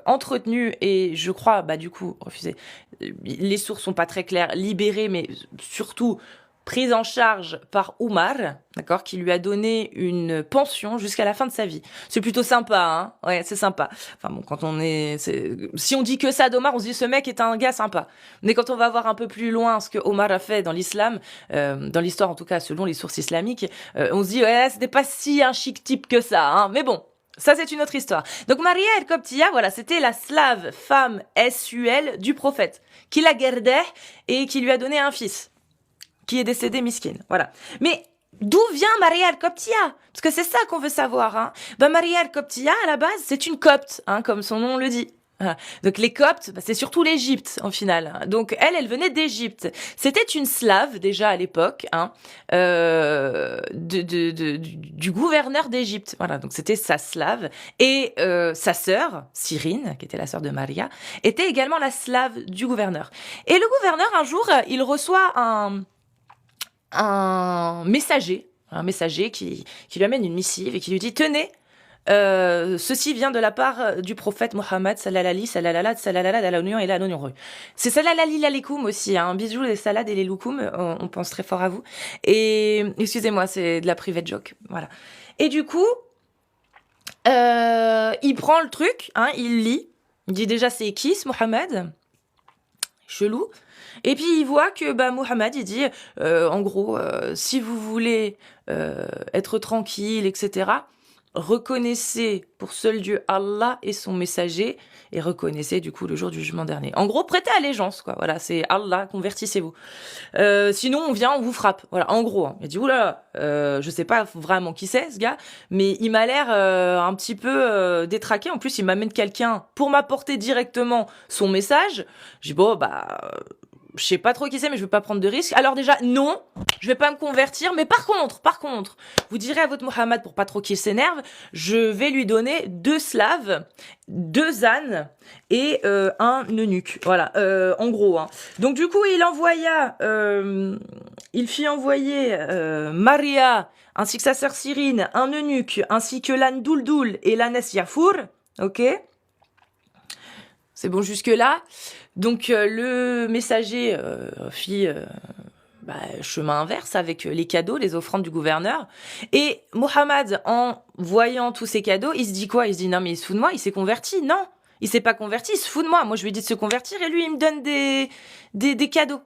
entretenue et je crois, du coup, refusée. Les sources sont pas très claires, libérée, mais surtout prise en charge par Oumar, d'accord, qui lui a donné une pension jusqu'à la fin de sa vie. C'est plutôt sympa, hein. Ouais, c'est sympa. Enfin bon, si on dit que ça d'Omar, on se dit ce mec est un gars sympa. Mais quand on va voir un peu plus loin ce que Omar a fait dans l'islam, dans l'histoire en tout cas, selon les sources islamiques, on se dit ouais, c'était pas si un chic type que ça, hein. Mais bon. Ça, c'est une autre histoire. Donc, Maria el-Qibtiyya, voilà, c'était la slave femme SUL du prophète, qui la gardait et qui lui a donné un fils, qui est décédé miskine, voilà. Mais d'où vient Maria el-Qibtiyya? Parce que c'est ça qu'on veut savoir, hein. Maria el-Qibtiyya, à la base, c'est une copte, hein, comme son nom le dit. Voilà. Donc les Coptes, c'est surtout l'Égypte en finale. Donc elle venait d'Égypte. C'était une slave déjà à l'époque, hein, du gouverneur d'Égypte. Voilà, donc c'était sa slave et sa sœur Cyrine, qui était la sœur de Maria, était également la slave du gouverneur. Et le gouverneur un jour, il reçoit un messager qui lui amène une missive et qui lui dit tenez. Ceci vient de la part du prophète Mohammed sallallahu à l'oignon et à l'oignon rue. C'est salalali l'aleikoum aussi, hein. Bisous les salades et les loukoum, on pense très fort à vous. Et excusez-moi, c'est de la private joke, voilà. Et du coup, il prend le truc, hein, il lit, il dit déjà c'est qui ce Mohammed? Chelou. Et puis il voit que Mohammed il dit en gros si vous voulez être tranquille, etc., reconnaissez pour seul Dieu Allah et son messager, et reconnaissez du coup le jour du jugement dernier. En gros, prêtez allégeance, quoi. Voilà, c'est Allah, convertissez-vous. Sinon, on vient, on vous frappe. Voilà, en gros. Hein. Il dit, oula, je sais pas vraiment qui c'est, ce gars, mais il m'a l'air un petit peu détraqué. En plus, il m'amène quelqu'un pour m'apporter directement son message. J'ai dit, je sais pas trop qui c'est, mais je veux pas prendre de risques. Alors déjà, non, je vais pas me convertir. Mais par contre, vous direz à votre Mohammed, pour pas trop qu'il s'énerve, je vais lui donner 2 slaves, 2 ânes et un eunuque. Voilà, en gros. Hein. Donc du coup, il fit envoyer Maria ainsi que sa sœur Cyrine, un eunuque, ainsi que l'âne Douldoul et l'ânesse Yafour. Ok. C'est bon jusque-là. Donc le messager fit chemin inverse avec les cadeaux, les offrandes du gouverneur. Et Mohammed, en voyant tous ces cadeaux, il se dit quoi? Il se dit non mais il se fout de moi, il s'est converti. Non, il s'est pas converti, il se fout de moi. Moi je lui ai dit de se convertir et lui il me donne des cadeaux.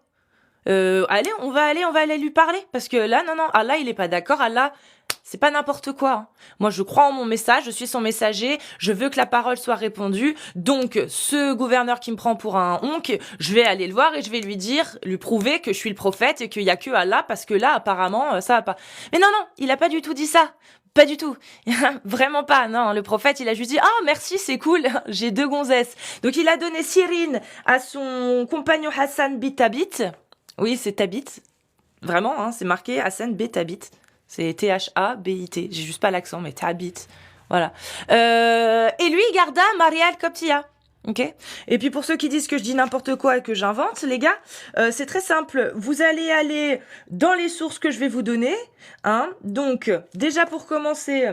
Allez, on va aller lui parler. Parce que là, non, Allah il est pas d'accord, Allah... C'est pas n'importe quoi. Hein. Moi, je crois en mon message, je suis son messager, je veux que la parole soit répandue. Donc, ce gouverneur qui me prend pour un oncle, je vais aller le voir et je vais lui prouver que je suis le prophète et qu'il y a que Allah, parce que là, apparemment, ça va pas. Mais non, il a pas du tout dit ça. Pas du tout. Vraiment pas. Non, le prophète, il a juste dit « Ah, merci, c'est cool, j'ai 2 gonzesses. » Donc, il a donné Cyrine à son compagnon Hassan bin Thabit. Oui, c'est Thabit. Vraiment, hein, c'est marqué Hassan bin Thabit. C'est Thabit. J'ai juste pas l'accent, mais Thabit. Voilà. Et lui, il garda Maria el-Qibtiyya. Ok. Et puis pour ceux qui disent que je dis n'importe quoi et que j'invente, les gars, c'est très simple. Vous allez aller dans les sources que je vais vous donner. Hein. Donc, déjà pour commencer...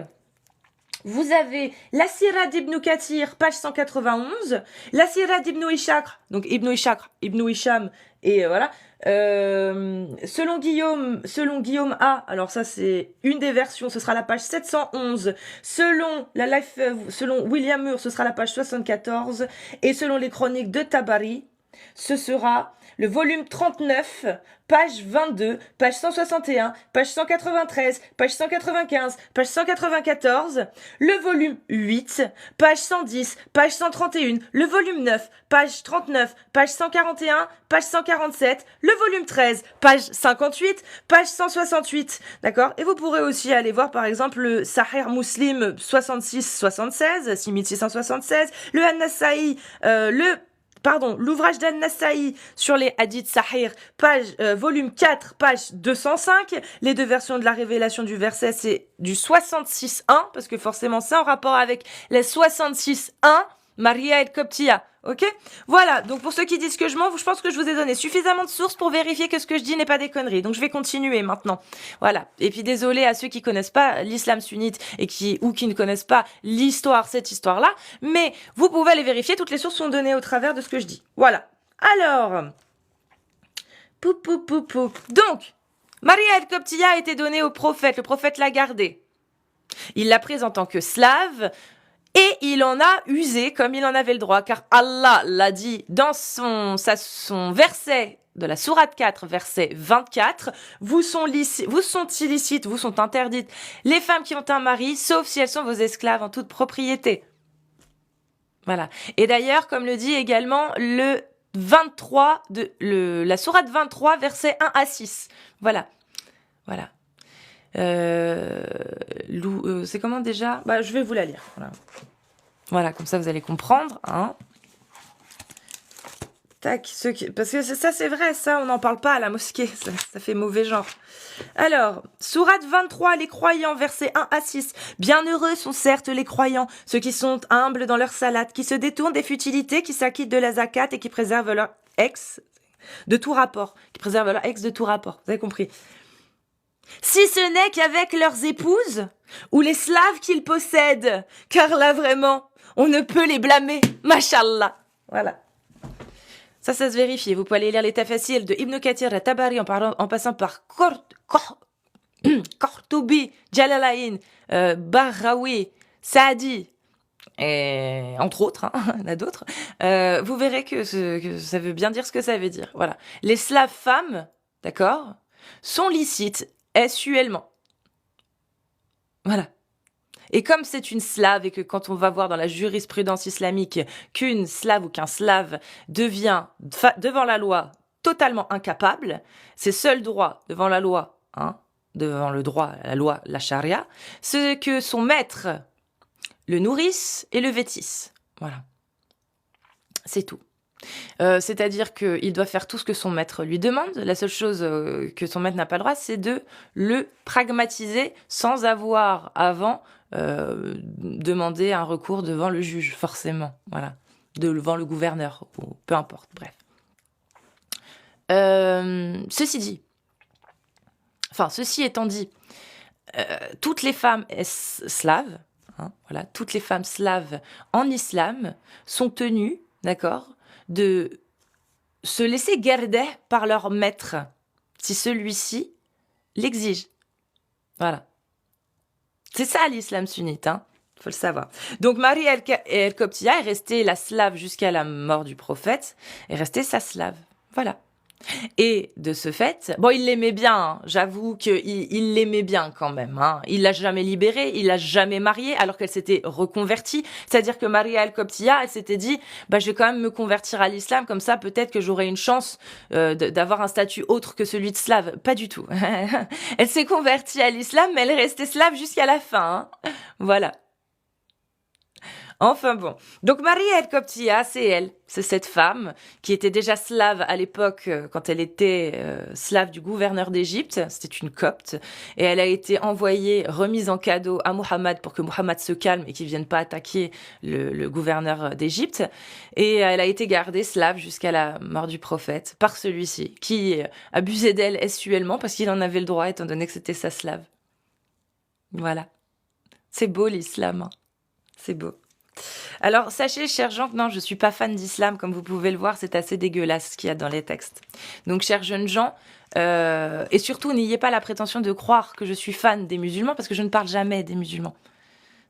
Vous avez la Sira d'Ibn Kathir, page 191, la Sira d'Ibn Ishaq, donc Ibn Hisham, et voilà. Selon Guillaume A, alors ça c'est une des versions, ce sera la page 711. Selon William Moore, ce sera la page 74. Et selon les chroniques de Tabari, ce sera le volume 39, page 22, page 161, page 193, page 195, page 194, le volume 8, page 110, page 131, le volume 9, page 39, page 141, page 147, le volume 13, page 58, page 168, d'accord? Et vous pourrez aussi aller voir par exemple le Sahih Muslim 66-76, 6676, le An-Nasa'i, l'ouvrage d'An-Nasa'i sur les hadiths Sahih, volume 4, page 205. Les deux versions de la révélation du verset, c'est du 66.1, parce que forcément c'est en rapport avec les 66.1, Maria el-Koptia. Ok? Voilà. Donc, pour ceux qui disent que je mens, je pense que je vous ai donné suffisamment de sources pour vérifier que ce que je dis n'est pas des conneries. Donc, je vais continuer maintenant. Voilà. Et puis, désolé à ceux qui connaissent pas l'islam sunnite ou qui ne connaissent pas cette histoire-là. Mais vous pouvez les vérifier. Toutes les sources sont données au travers de ce que je dis. Voilà. Alors. Donc, Maria el-Koptia a été donnée au prophète. Le prophète l'a gardée. Il l'a prise en tant que slave. Et il en a usé comme il en avait le droit, car Allah l'a dit dans son verset de la sourate 4, verset 24, vous sont illicites, vous sont interdites les femmes qui ont un mari, sauf si elles sont vos esclaves en toute propriété. Voilà. Et d'ailleurs, comme le dit également la sourate 23, verset 1 à 6. Voilà. Voilà. C'est comment déjà? Je vais vous la lire. Voilà, comme ça vous allez comprendre. Hein. Tac, parce que ça c'est vrai, ça on n'en parle pas à la mosquée, ça fait mauvais genre. Alors, sourate 23, les croyants, versets 1 à 6. Bienheureux sont certes les croyants, ceux qui sont humbles dans leur salade, qui se détournent des futilités, qui s'acquittent de la zakat et qui préservent leur ex de tout rapport. Vous avez compris? Si ce n'est qu'avec leurs épouses ou les slaves qu'ils possèdent, car là vraiment, on ne peut les blâmer, mashallah. Voilà. Ça se vérifie. Vous pouvez aller lire les tafasil de Ibn Kathir à Tabari en passant par Qurtubi, Jalalain, Barrawi, Saadi, et entre autres, hein, il y en a d'autres. Vous verrez que ça veut bien dire ce que ça veut dire. Voilà. Les slaves femmes, d'accord, sont licites SUellement. Voilà. Et comme c'est une slave et que quand on va voir dans la jurisprudence islamique qu'une slave ou qu'un slave devient devant la loi totalement incapable, ses seuls droits devant la loi, devant le droit, la loi, la charia, c'est que son maître le nourrisse et le vêtisse. Voilà. C'est tout. C'est-à-dire qu'il doit faire tout ce que son maître lui demande. La seule chose que son maître n'a pas le droit, c'est de le pragmatiser sans avoir avant demandé un recours devant le juge, forcément. Voilà. Devant le gouverneur, ou peu importe, bref. Ceci étant dit, toutes les femmes slaves, voilà, toutes les femmes slaves en islam sont tenues, d'accord, de se laisser garder par leur maître, si celui-ci l'exige. Voilà. C'est ça l'islam sunnite, faut le savoir. Donc Marie el-Koptia est restée la slave jusqu'à la mort du prophète, est restée sa slave. Voilà. Et de ce fait, bon, il l'aimait bien, j'avoue qu'il l'aimait bien quand même. Il l'a jamais libérée, il l'a jamais mariée, alors qu'elle s'était reconvertie. C'est-à-dire que Maria el-Koptia, elle s'était dit, je vais quand même me convertir à l'islam, comme ça peut-être que j'aurai une chance d'avoir un statut autre que celui de slave. Pas du tout. Elle s'est convertie à l'islam, mais elle est restée slave jusqu'à la fin. Voilà. Enfin bon. Donc Maria el-Koptia, c'est cette femme qui était déjà slave à l'époque quand elle était slave du gouverneur d'Égypte. C'était une copte. Et elle a été remise en cadeau à Muhammad pour que Muhammad se calme et qu'il vienne pas attaquer le gouverneur d'Égypte. Et elle a été gardée slave jusqu'à la mort du prophète par celui-ci, qui abusait d'elle SUellement parce qu'il en avait le droit étant donné que c'était sa slave. Voilà. C'est beau l'islam. C'est beau. Alors, sachez, chers gens, que non, je suis pas fan d'islam, comme vous pouvez le voir, c'est assez dégueulasse ce qu'il y a dans les textes. Donc, chers jeunes gens, et surtout, n'ayez pas la prétention de croire que je suis fan des musulmans, parce que je ne parle jamais des musulmans.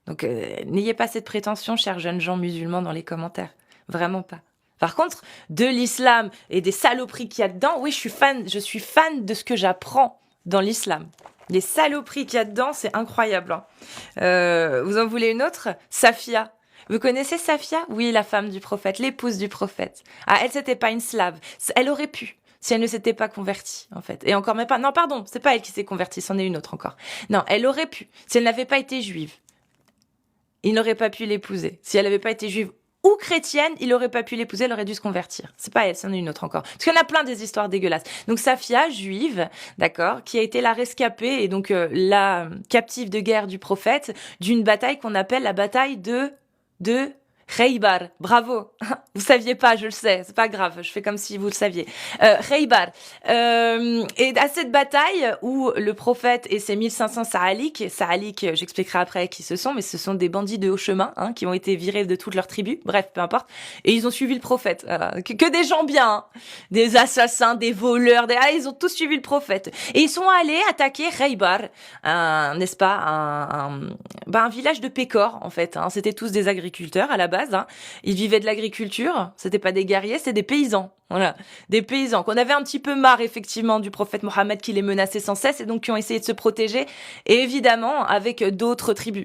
Donc, n'ayez pas cette prétention, chers jeunes gens musulmans, dans les commentaires. Vraiment pas. Par contre, de l'islam et des saloperies qu'il y a dedans, oui, je suis fan de ce que j'apprends dans l'islam. Les saloperies qu'il y a dedans, c'est incroyable. Hein. Vous en voulez une autre? Safia. Vous connaissez Safia? Oui, la femme du prophète, l'épouse du prophète. Ah, elle, c'était pas une slave. Elle aurait pu, si elle ne s'était pas convertie, en fait. Et encore même pas. Non, pardon, c'est pas elle qui s'est convertie, c'en est une autre encore. Non, elle aurait pu, si elle n'avait pas été juive. Il n'aurait pas pu l'épouser. Si elle n'avait pas été juive ou chrétienne, il n'aurait pas pu l'épouser, elle aurait dû se convertir. C'est pas elle, c'en est une autre encore. Parce qu'il y en a plein des histoires dégueulasses. Donc Safia, juive, d'accord, qui a été la rescapée et donc la captive de guerre du prophète d'une bataille qu'on appelle la bataille de Khaybar. Bravo. Vous saviez pas, je le sais. C'est pas grave. Je fais comme si vous le saviez. Khaybar. Et à cette bataille où le prophète et ses 1500 Sa'alik, j'expliquerai après qui ce sont, mais ce sont des bandits de haut chemin, hein, qui ont été virés de toutes leurs tribus. Bref, peu importe. Et ils ont suivi le prophète. Voilà. Que des gens bien, hein. Des assassins, des voleurs, ils ont tous suivi le prophète. Et ils sont allés attaquer Khaybar, n'est-ce pas, un village de Pékor, en fait, hein. C'était tous des agriculteurs à la base, hein. Ils vivaient de l'agriculture, c'était pas des guerriers, c'était des paysans. Voilà, des paysans qu'on avait un petit peu marre effectivement du prophète Mohammed qui les menaçait sans cesse et donc qui ont essayé de se protéger, et évidemment avec d'autres tribus.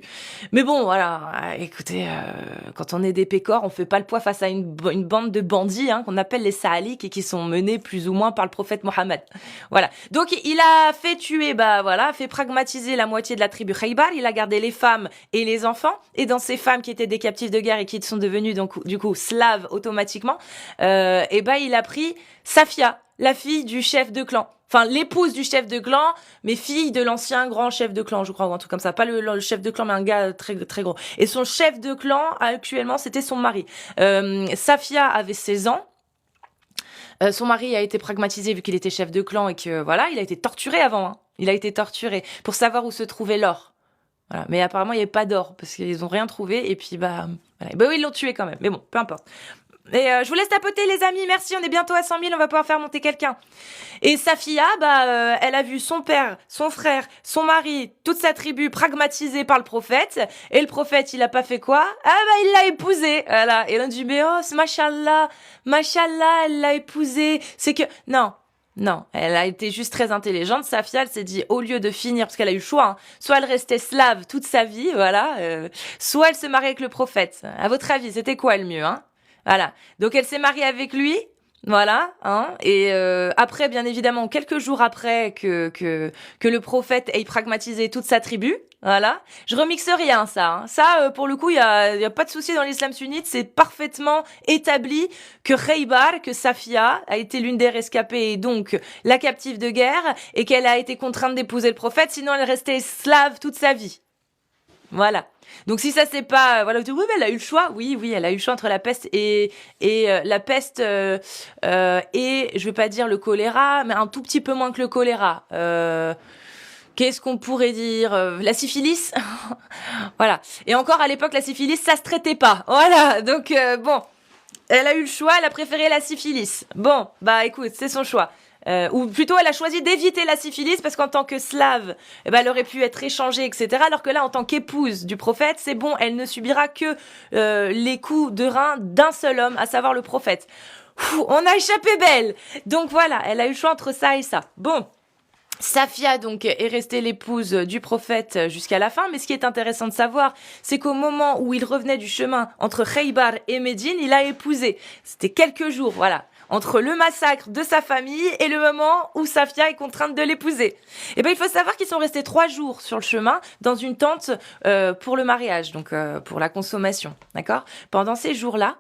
Mais bon, voilà, écoutez, quand on est des pécores, on fait pas le poids face à une bande de bandits, hein, qu'on appelle les Sa'alik et qui sont menés plus ou moins par le prophète Mohammed. Voilà. Donc il a fait tuer, fait pragmatiser la moitié de la tribu Khaybar. Il a gardé les femmes et les enfants. Et dans ces femmes qui étaient des captifs de guerre et qui sont devenues donc du coup slaves automatiquement, il a pris Safia, la fille du chef de clan. Enfin, l'épouse du chef de clan, mais fille de l'ancien grand chef de clan, je crois, ou un truc comme ça. Pas le chef de clan, mais un gars très, très gros. Et son chef de clan, actuellement, c'était son mari. Safia avait 16 ans. Son mari a été pragmatisé vu qu'il était chef de clan et que, voilà, il a été torturé avant. Hein. Il a été torturé pour savoir où se trouvait l'or. Voilà. Mais apparemment, il n'y avait pas d'or parce qu'ils n'ont rien trouvé. Et puis, voilà. Oui, ils l'ont tué quand même. Mais bon, peu importe. Et je vous laisse tapoter les amis, merci, on est bientôt à 100 000, on va pouvoir faire monter quelqu'un. Et Safia, elle a vu son père, son frère, son mari, toute sa tribu pragmatisée par le prophète. Et le prophète, il a pas fait quoi? Il l'a épousée. Voilà. Et on dit, mais machallah, elle l'a épousée. C'est que, non, elle a été juste très intelligente. Safia, elle s'est dit, au lieu de finir, parce qu'elle a eu le choix, hein, soit elle restait slave toute sa vie, voilà, soit elle se mariait avec le prophète. À votre avis, c'était quoi le mieux, hein? Voilà. Donc elle s'est mariée avec lui, voilà, hein. Et après, bien évidemment, quelques jours après que le prophète ait pragmatisé toute sa tribu, voilà. Je remixe rien, ça. Hein. Ça, pour le coup, il y a pas de souci dans l'islam sunnite. C'est parfaitement établi que Khaybar, que Safia a été l'une des rescapées et donc la captive de guerre, et qu'elle a été contrainte d'épouser le prophète, sinon elle restait esclave toute sa vie. Voilà. Donc si ça c'est pas oui mais elle a eu le choix, oui elle a eu le choix entre la peste et la peste et je vais pas dire le choléra mais un tout petit peu moins que le choléra. Qu'est-ce qu'on pourrait dire, la syphilis. Voilà. Et encore à l'époque la syphilis ça se traitait pas. Voilà. Donc elle a eu le choix, elle a préféré la syphilis. Bon, écoute, c'est son choix. Ou plutôt elle a choisi d'éviter la syphilis parce qu'en tant que slave, elle aurait pu être échangée, etc. Alors que là, en tant qu'épouse du prophète, c'est bon, elle ne subira que les coups de rein d'un seul homme, à savoir le prophète. On a échappé belle. Donc voilà, elle a eu le choix entre ça et ça. Bon. Safia donc est restée l'épouse du prophète jusqu'à la fin, mais ce qui est intéressant de savoir, c'est qu'au moment où il revenait du chemin entre Khaybar et Médine, il a épousé. C'était quelques jours, voilà, entre le massacre de sa famille et le moment où Safia est contrainte de l'épouser. Et il faut savoir qu'ils sont restés 3 jours sur le chemin dans une tente pour le mariage, donc pour la consommation, d'accord ? Pendant ces jours-là,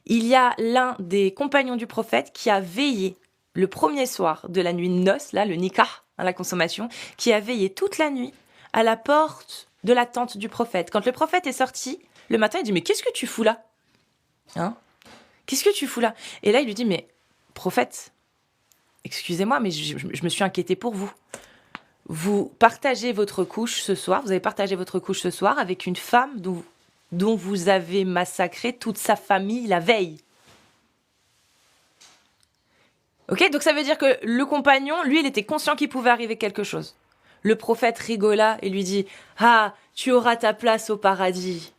il y a l'un des compagnons du prophète qui a veillé le premier soir de la nuit de noces, là, le nikah, la consommation, qui a veillé toute la nuit à la porte de la tente du prophète. Quand le prophète est sorti, le matin, il dit « Mais qu'est-ce que tu fous là ? Hein ? Qu'est-ce que tu fous là ?» Et là, il lui dit « Mais, prophète, excusez-moi, mais je me suis inquiété pour vous. Vous partagez votre couche ce soir, vous avez partagé votre couche ce soir avec une femme dont vous avez massacré toute sa famille la veille. » Ok, donc ça veut dire que le compagnon, lui, il était conscient qu'il pouvait arriver quelque chose. Le prophète rigola et lui dit « Ah, tu auras ta place au paradis. »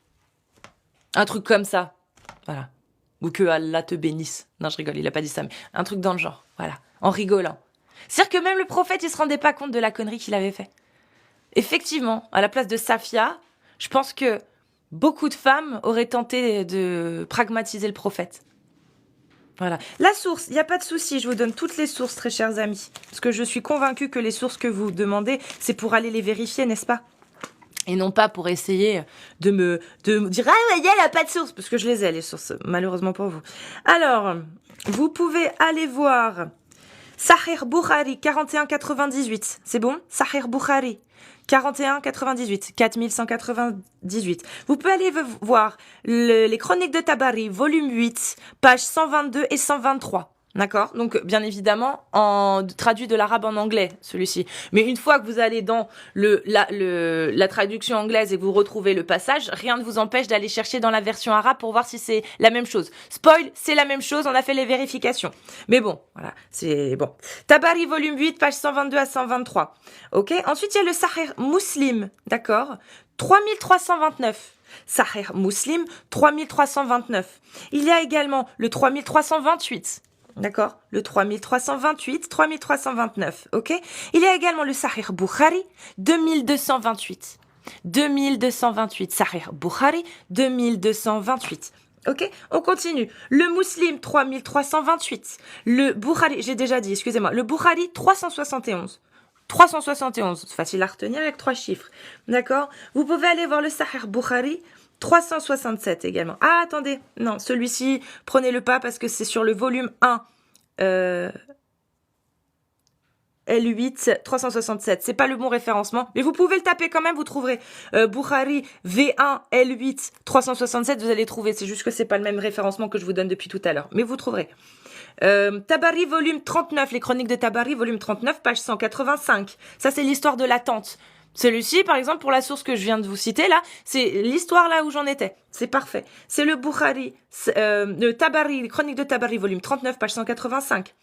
Un truc comme ça. Voilà. Ou que Allah te bénisse. Non, je rigole, il a pas dit ça, mais un truc dans le genre. Voilà, en rigolant. C'est-à-dire que même le prophète, il se rendait pas compte de la connerie qu'il avait fait. Effectivement, à la place de Safia, je pense que beaucoup de femmes auraient tenté de pragmatiser le prophète. Voilà. La source, il n'y a pas de souci, je vous donne toutes les sources, très chers amis. Parce que je suis convaincue que les sources que vous demandez, c'est pour aller les vérifier, n'est-ce pas? Et non pas pour essayer de me dire « Ah, elle n'a pas de source !» Parce que je les ai, les sources, malheureusement pour vous. Alors, vous pouvez aller voir Sahih Bukhari, 41,98. C'est bon? Sahih Bukhari, 41,98. 4198. Vous pouvez aller voir les Chroniques de Tabari, volume 8, pages 122 et 123. D'accord? Donc, bien évidemment, traduit de l'arabe en anglais, celui-ci. Mais une fois que vous allez dans la traduction anglaise et que vous retrouvez le passage, rien ne vous empêche d'aller chercher dans la version arabe pour voir si c'est la même chose. Spoil, c'est la même chose, on a fait les vérifications. Mais bon, voilà, c'est bon. Tabari, volume 8, page 122 à 123. Ok? Ensuite, il y a le Sahih Muslim, d'accord? 3329. Sahih Muslim, 3329. Il y a également le 3328. D'accord? Le 3328, 3329, ok? Il y a également le Sahih Bukhari, 2228. 2228, Sahih Bukhari, 2228. Ok? On continue. Le Muslim, 3328. Le Bukhari, j'ai déjà dit, excusez-moi. Le Bukhari, 371. 371, facile à retenir avec 3 chiffres. D'accord? Vous pouvez aller voir le Sahih Bukhari, 367 également. Ah, attendez, non, celui-ci, prenez-le pas parce que c'est sur le volume 1, L8, 367. C'est pas le bon référencement, mais vous pouvez le taper quand même, vous trouverez. Bukhari, V1, L8, 367, vous allez trouver. C'est juste que c'est pas le même référencement que je vous donne depuis tout à l'heure, mais vous trouverez. Tabari, volume 39, les Chroniques de Tabari, volume 39, page 185. Ça, c'est l'histoire de l'attente. Celui-ci, par exemple, pour la source que je viens de vous citer, là, c'est l'histoire là où j'en étais. C'est parfait. C'est le Bukhari, le Tabari, les Chroniques de Tabari, volume 39, page 185.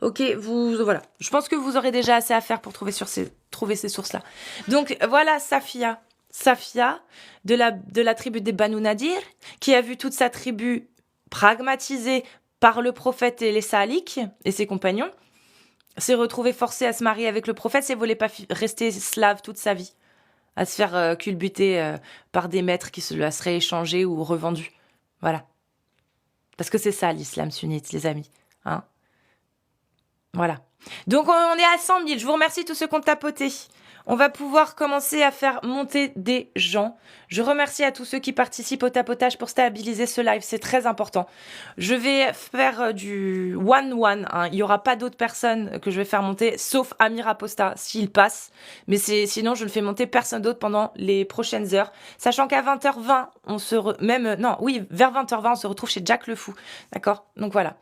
Ok, voilà. Je pense que vous aurez déjà assez à faire pour trouver ces sources-là. Donc, voilà Safia. Safia, de la tribu des Banu Nadir, qui a vu toute sa tribu pragmatisée par le prophète et les Saliks et ses compagnons, s'est retrouvé forcé à se marier avec le prophète s'il ne voulait pas rester slave toute sa vie, à se faire culbuter par des maîtres qui se la seraient échangés ou revendus. Voilà. Parce que c'est ça l'islam sunnite, les amis. Hein? Voilà. Donc on est à 100 000. Je vous remercie tous ceux qui ont tapoté. On va pouvoir commencer à faire monter des gens. Je remercie à tous ceux qui participent au tapotage pour stabiliser ce live. C'est très important. Je vais faire du one-one. Hein. Il n'y aura pas d'autres personnes que je vais faire monter, sauf Amir Aposta, s'il passe. Mais sinon, je ne fais monter personne d'autre pendant les prochaines heures. Sachant qu'à 20h20, vers 20h20, on se retrouve chez Jack le Fou. D'accord? Donc voilà.